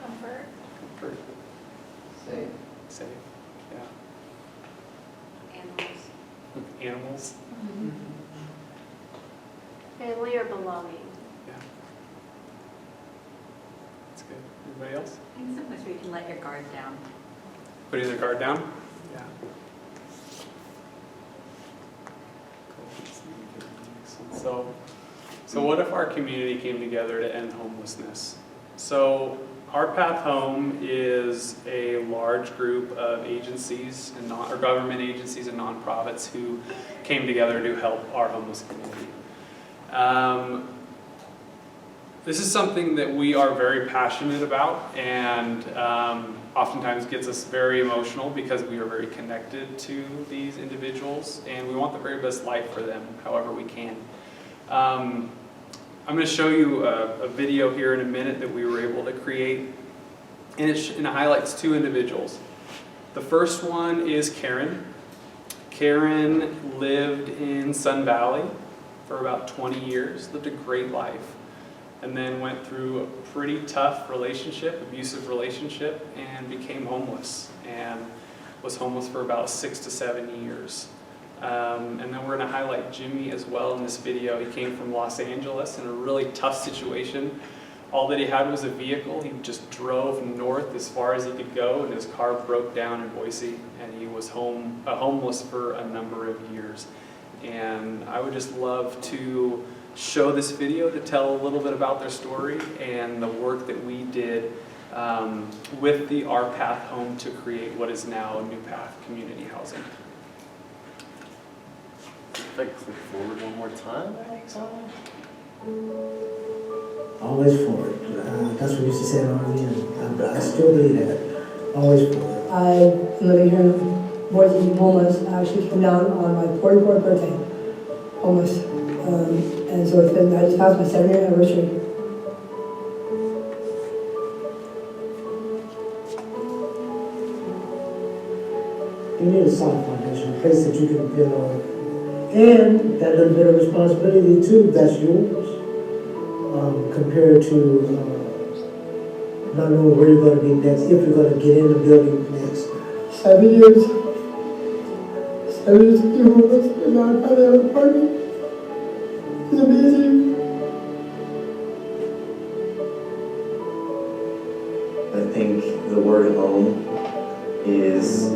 Comfort. Comfort. Safe. Safe. Yeah. Animals. Animals. Family or belonging. Yeah. That's good. Anybody else? I think someplace where you can let your guard down. Putting their guard down? Yeah. Cool. So what if our community came together to end homelessness? So our Path Home is a large group of agencies and or government agencies and nonprofits who came together to help our homeless community. This is something that we are very passionate about, and oftentimes gets us very emotional because we are very connected to these individuals, and we want the very best life for them however we can. I'm going to show you a video here in a minute that we were able to create, and it highlights two individuals. The first one is Karen. Karen lived in Sun Valley for about 20 years, lived a great life, and then went through a pretty tough relationship, abusive relationship, and became homeless, and was homeless for about 6 to 7 years. And then we're going to highlight Jimmy as well in this video. He came from Los Angeles in a really tough situation. All that he had was a vehicle. He just drove north as far as he could go, and his car broke down in Boise, and he was homeless for a number of years. And I would just love to show this video to tell a little bit about their story and the work that we did with the Our Path Home to create what is now a New Path community housing. If I click forward one more time. Always forward. That's what we used to say in Army, and I still believe that. Always forward. I'm living here in Boise, homeless. I actually came down on my 44th birthday, homeless. And so it's been, I just passed my 7-year anniversary. You need a solid foundation, a place that you can build on. And that little bit of responsibility too, that's yours. Compared to not knowing where you're going to be next, if you're going to get in the building next. 7 years. 7 years to be homeless, and now I finally have an apartment. It's amazing. I think the word home is a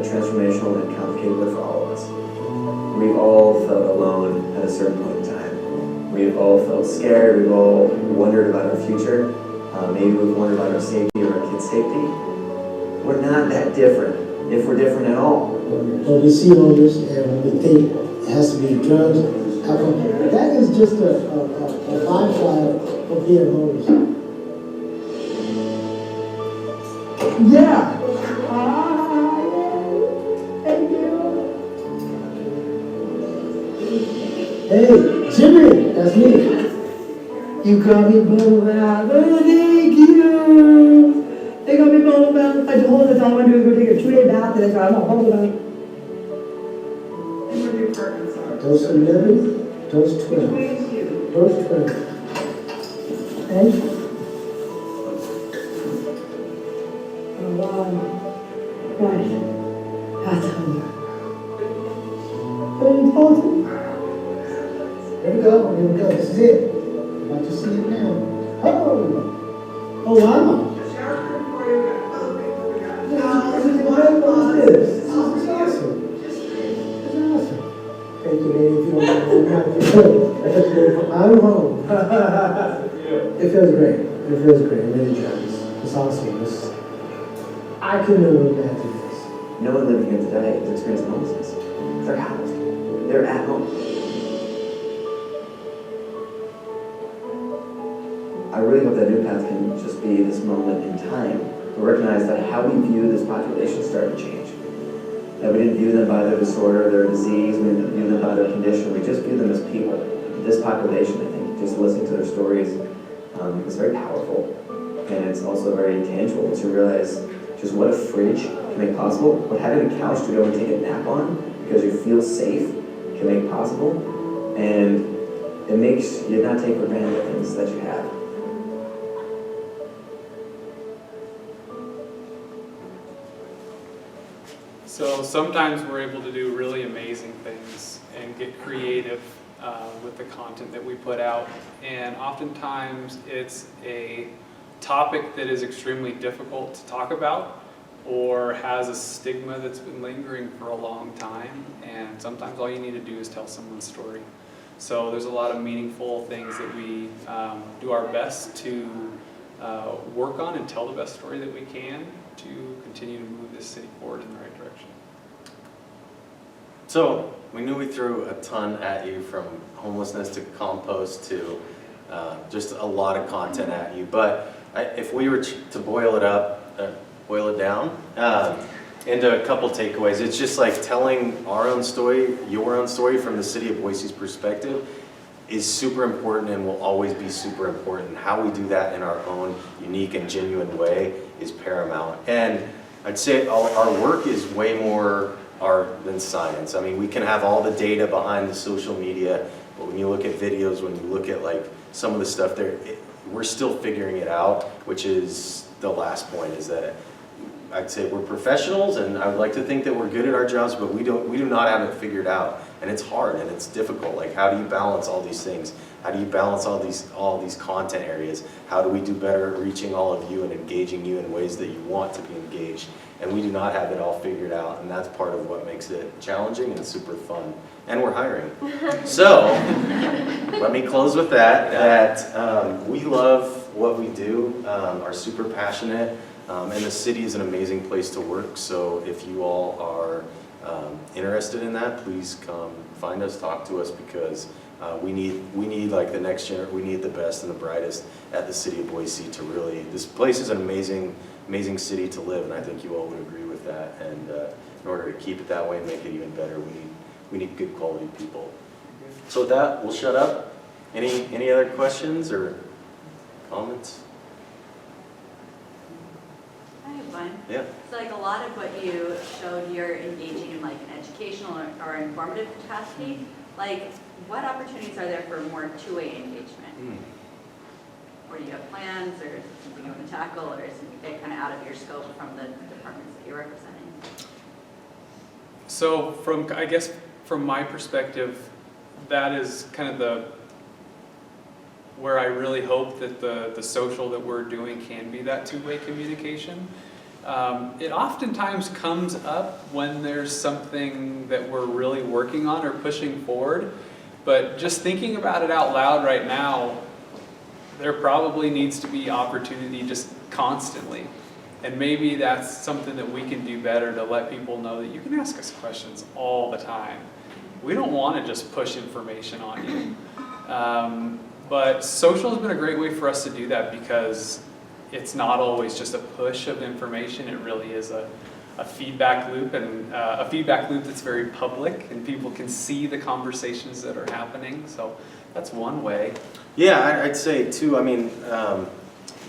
transformational and complicated word for all of us. We've all felt alone at a certain point in time. We've all felt scared, we've all wondered about our future. Maybe we've wondered about our safety or our kids' safety. We're not that different if we're different at all. When we see all this and when we think it has to be drugs, alcohol, that is just a byproduct of being homeless. Yeah. Thank you. Hey, Jimmy, that's me. You call me Bubble Bath. Oh, thank you. They call me Bubble Bath. I told them all I want to do is go take a 2-day bath, and that's why I'm a Bubble Bath. And what are your partners are? Those 11, those 12. Those 12. And? Oh, wow. Right. That's hunger. But it's awesome. Here we go, here we go. This is it. About to see it now. Oh! Oh, wow. This is incredible. This is awesome. This is awesome. Thank you, lady. If you don't mind, I took you there from my own home. It feels great. It feels great. It really does. It's awesome. I couldn't have imagined this. No one living here today is experiencing homelessness. They're housed. They're at home. I really hope that new path can just be this moment in time to recognize that how we view this population started to change. That we didn't view them by their disorder, their disease, we didn't view them by their condition, we just view them as people. This population, I think, just listening to their stories is very powerful. And it's also very tangible to realize just what a fridge can make possible, what having a couch to go and take a nap on because you feel safe can make possible. And it makes you not take for granted the things that you have. So sometimes we're able to do really amazing things and get creative with the content that we put out. And oftentimes it's a topic that is extremely difficult to talk about or has a stigma that's been lingering for a long time. And sometimes all you need to do is tell someone's story. So there's a lot of meaningful things that we do our best to work on and tell the best story that we can to continue to move this city forward in the right direction. So we knew we threw a ton at you, from homelessness to compost to just a lot of content at you. But if we were to boil it down into a couple takeaways, it's just like telling our own story, your own story from the city of Boise's perspective is super important and will always be super important. How we do that in our own unique and genuine way is paramount. And I'd say our work is way more art than science. I mean, we can have all the data behind the social media, but when you look at videos, when you look at like some of the stuff there, we're still figuring it out, which is the last point, is that I'd say we're professionals, and I would like to think that we're good at our jobs, but we do not have it figured out. And it's hard and it's difficult. Like, how do you balance all these things? How do you balance all these content areas? How do we do better at reaching all of you and engaging you in ways that you want to be engaged? And we do not have it all figured out, and that's part of what makes it challenging and super fun. And we're hiring. So, let me close with that we love what we do, are super passionate, and the city is an amazing place to work. So if you all are interested in that, please come find us, talk to us, because we need like the next generation. We need the best and the brightest at the city of Boise to really. This place is an amazing city to live, and I think you all would agree with that. And in order to keep it that way and make it even better, we need good quality people. So with that, we'll shut up. Any other questions or comments? I have one. Yeah. So like a lot of what you showed, you're engaging in like an educational or informative capacity. Like, what opportunities are there for more two-way engagement? Or do you have plans, or is it something you want to tackle, or is it kind of out of your scope from the departments that you're representing? So I guess from my perspective, that is kind of where I really hope that the social that we're doing can be that two-way communication. It oftentimes comes up when there's something that we're really working on or pushing forward, but just thinking about it out loud right now, there probably needs to be opportunity just constantly And maybe that's something that we can do better to let people know that you can ask us questions all the time. We don't want to just push information on you. But social has been a great way for us to do that because it's not always just a push of information. It really is a feedback loop, and a feedback loop that's very public, and people can see the conversations that are happening. So that's one way. Yeah, I'd say too, I mean,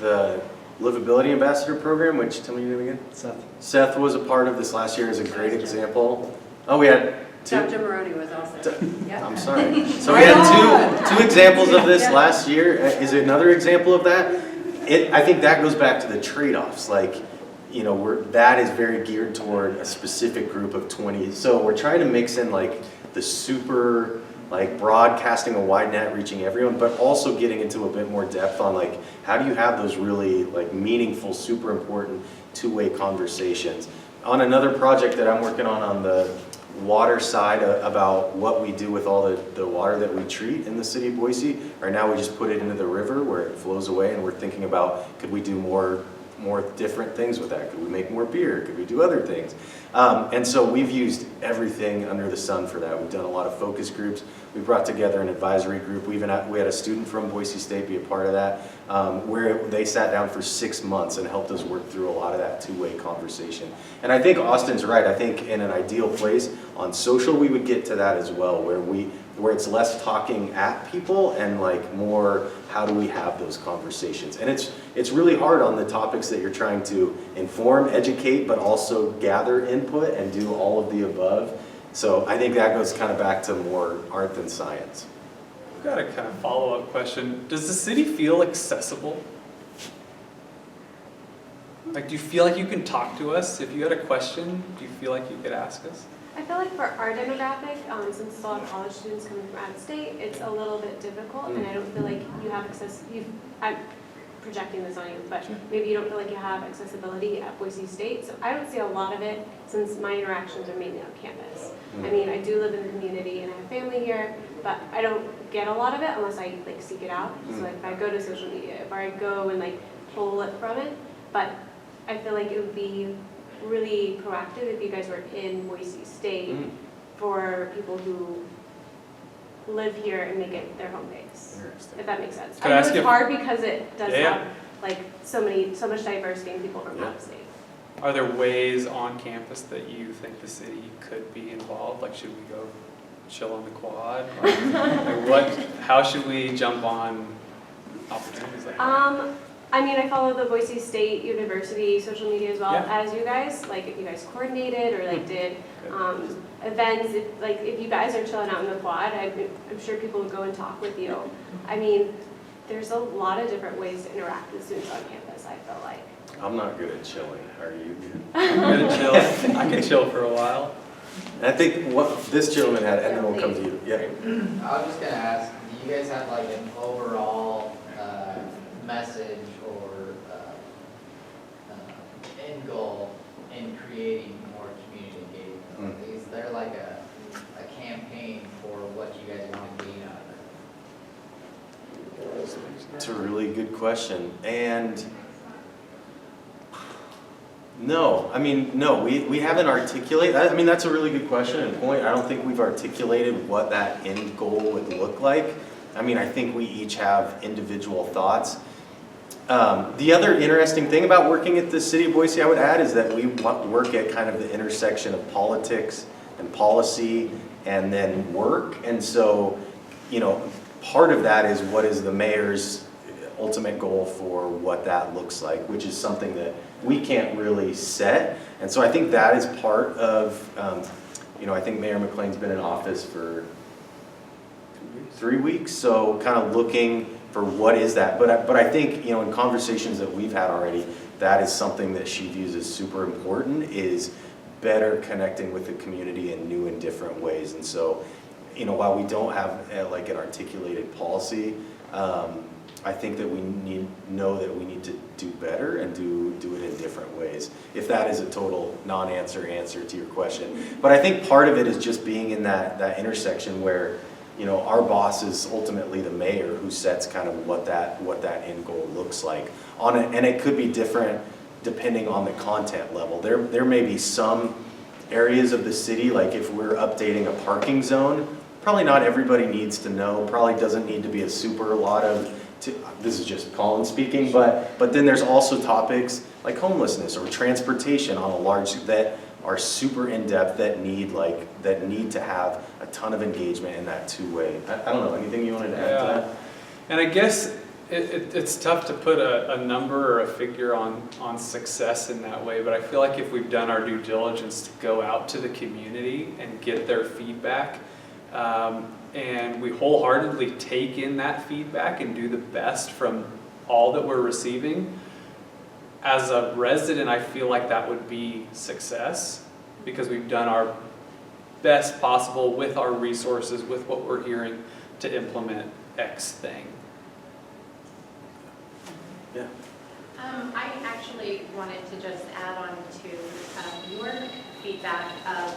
the Livability Ambassador Program, which, tell me your name again? Seth. Seth was a part of this last year, is a great example. Oh, we had two. Dr. Maroney was also. Yeah. I'm sorry. So we had two examples of this last year. Is it another example of that? I think that goes back to the trade-offs. Like, you know, that is very geared toward a specific group of 20. So we're trying to mix in like the super, like broadcasting a wide net, reaching everyone, but also getting into a bit more depth on like, how do you have those really like meaningful, super important two-way conversations. On another project that I'm working on the water side about what we do with all the water that we treat in the city of Boise. Right now we just put it into the river where it flows away, and we're thinking about, could we do more different things with that? Could we make more beer? Could we do other things? And so we've used everything under the sun for that. We've done a lot of focus groups. We brought together an advisory group. We had a student from Boise State be a part of that, where they sat down for 6 months and helped us work through a lot of that two-way conversation. And I think Austin's right. I think in an ideal place on social, we would get to that as well, where it's less talking at people and like more, how do we have those conversations? And it's really hard on the topics that you're trying to inform, educate, but also gather input and do all of the above. So I think that goes kind of back to more art than science. I've got a kind of follow-up question. Does the city feel accessible? Like, do you feel like you can talk to us? If you had a question, do you feel like you could ask us? I feel like for our demographic, since it's a lot of college students coming from out of state, it's a little bit difficult, and I don't feel like you have I'm projecting this on you, but maybe you don't feel like you have accessibility at Boise State, so I don't see a lot of it since my interactions are mainly on campus. I mean, I do live in the community and I have family here, but I don't get a lot of it unless I like seek it out. So like if I go to social media, if I go and like pull it from it, but I feel like it would be really proactive if you guys were in Boise State for people who live here and make it their home base, if that makes sense. I know it's hard because it does have like so much diversity in people from out of state. Are there ways on campus that you think the city could be involved? Like, should we go chill on the quad? How should we jump on opportunities like that? I mean, I follow the Boise State University social media as well as you guys. Like, if you guys coordinated or like did events, if you guys are chilling out in the quad, I'm sure people would go and talk with you. I mean, there's a lot of different ways to interact with students on campus, I feel like. I'm not good at chilling. Are you good? I'm good at chill. I can chill for a while. And I think what this gentleman had, and then we'll come to you. Yeah. I was just gonna ask, do you guys have like an overall message or end goal in creating more community engagement? Like, is there like a campaign for what you guys want to gain out of it? It's a really good question. And no, we haven't articulated, I mean, that's a really good question and point. I don't think we've articulated what that end goal would look like. I mean, I think we each have individual thoughts. The other interesting thing about working at the city of Boise, I would add, is that we work at kind of the intersection of politics and policy and then work. And so, part of that is what is the mayor's ultimate goal for what that looks like, which is something that we can't really set. And so I think that is part of, I think Mayor McLean's been in office for 3 weeks, so kind of looking for what is that. But I think, in conversations that we've had already, that is something that she views as super important, is better connecting with the community in new and different ways. And so, while we don't have like an articulated policy, I think that we know that we need to do better and do it in different ways, if that is a total non-answer answer to your question. But I think part of it is just being in that intersection where, our boss is ultimately the mayor who sets kind of what that end goal looks like. And it could be different depending on the content level. There may be some areas of the city, like if we're updating a parking zone, probably not everybody needs to know, probably doesn't need to be a super lot of, this is just Colin speaking, but then there's also topics like homelessness or transportation on a large, that are super in-depth, that need to have a ton of engagement in that two-way. I don't know, anything you wanted to add to that? And I guess it's tough to put a number or a figure on success in that way, but I feel like if we've done our due diligence to go out to the community and get their feedback, and we wholeheartedly take in that feedback and do the best from all that we're receiving, as a resident, I feel like that would be success, because we've done our best possible with our resources, with what we're hearing, to implement X thing. Yeah. I actually wanted to just add on to your feedback of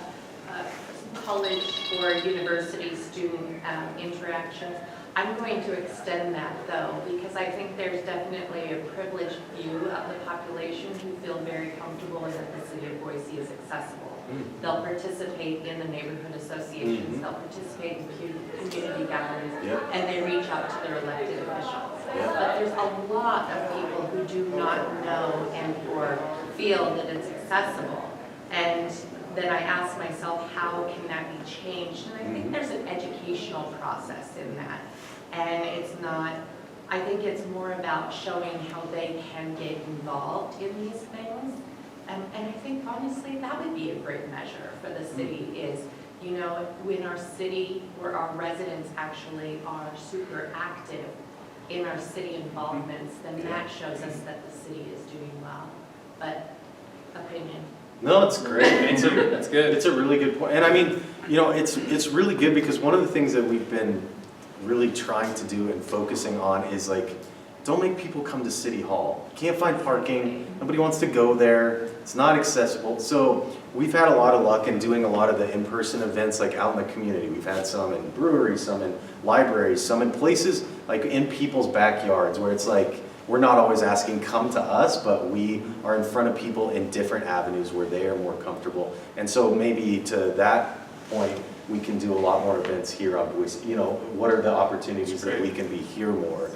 college or university student interactions. I'm going to extend that though, because I think there's definitely a privileged view of the population who feel very comfortable that the city of Boise is accessible. They'll participate in the neighborhood associations, they'll participate in community gatherings, and they reach out to their elected officials. But there's a lot of people who do not know and or feel that it's accessible. And then I ask myself, how can that be changed? And I think there's an educational process in that. And it's not, I think it's more about showing how they can get involved in these things. And I think honestly, that would be a great measure for the city is, you know, when our city, where our residents actually are super active in our city involvements, then that shows us that the city is doing well. But opinion. No, it's great. That's good. It's a really good point. And I mean, you know, it's really good because one of the things that we've been really trying to do and focusing on is like, don't make people come to City Hall. You can't find parking. Nobody wants to go there. It's not accessible. So we've had a lot of luck in doing a lot of the in-person events like out in the community. We've had some in breweries, some in libraries, some in places like in people's backyards where it's like, we're not always asking come to us, but we are in front of people in different avenues where they are more comfortable. And so maybe to that point, we can do a lot more events here on Boise. You know, what are the opportunities that we can be here more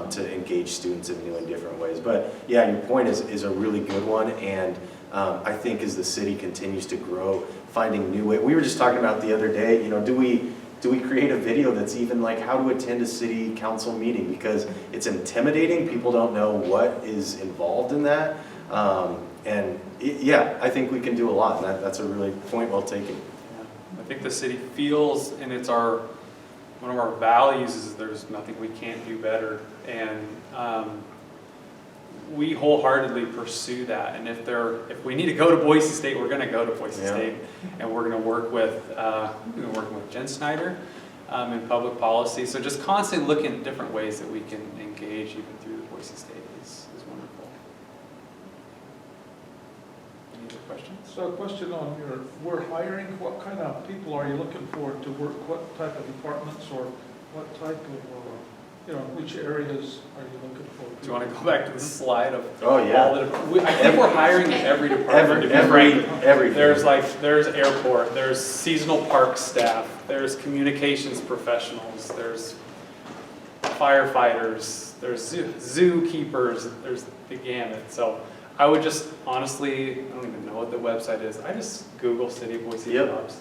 to engage students in new and different ways. But yeah, your point is a really good one. And I think as the city continues to grow, finding new ways. We were just talking about the other day, you know, do we create a video that's even like how to attend a city council meeting, because it's intimidating. People don't know what is involved in that. Yeah, I think we can do a lot, and that's a really point well taken. I think the city feels, and it's one of our values is there's nothing we can't do better, and we wholeheartedly pursue that. And if we need to go to Boise State, we're going to go to Boise State, and we're going to work with Jen Snyder in public policy. So just constantly looking at different ways that we can engage even through the Boise State is wonderful. Any other questions? So a question on we're hiring, what kind of people are you looking for to work, what type of departments or what type of, which areas are you looking for? Do you want to go back to the slide of all the, I think we're hiring in every department. Everything. There's airport, there's seasonal park staff, there's communications professionals, there's firefighters, there's zookeepers, there's the gamut. So I would just honestly, I don't even know what the website is. I just Google City of Boise jobs,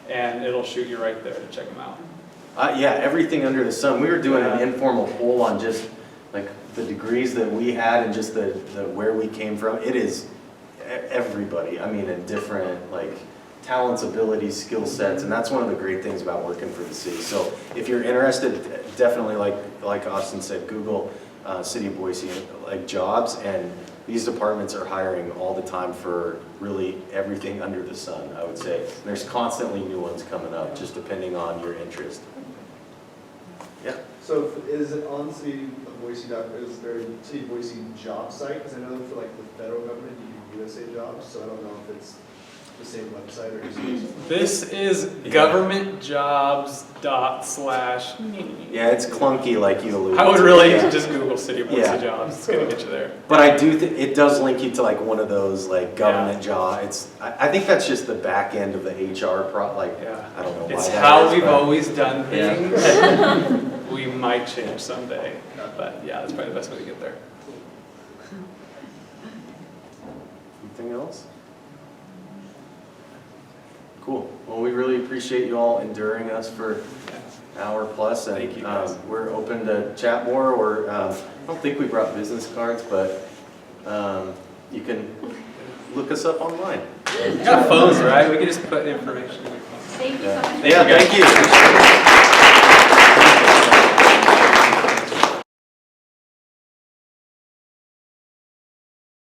and it'll shoot you right there to check them out. Yeah, everything under the sun. We were doing an informal poll on just like the degrees that we had and just the where we came from. It is everybody. I mean, in different like talents, abilities, skill sets, and that's one of the great things about working for the city. So if you're interested, definitely like Austin said, Google City of Boise like jobs, and these departments are hiring all the time for really everything under the sun, I would say. And there's constantly new ones coming up, just depending on your interest. Yeah. So is it on City of Boise, is there a City of Boise job site? Because I know for like the federal government, you do USA jobs, so I don't know if it's the same website or something? This is governmentjobs./ Yeah, it's clunky like you alluded to. I would really Yeah. just Google City of Boise Yeah. jobs. It's gonna get you there. But I do think it does link you to like one of those like government job. I think that's just the back end of the HR like, Yeah. I don't know why It's that how is, we've but- always done Yeah. things. We might change someday, but yeah, that's probably the best way to get there. Anything else? Cool. Well, we really appreciate you all enduring us for an hour plus, and Thank you, guys. we're open to chat more. Or I don't think we brought business cards, but you can look us up online. We got phones, right? We can just put information in your phone. Thank you so much. Yeah, thank you.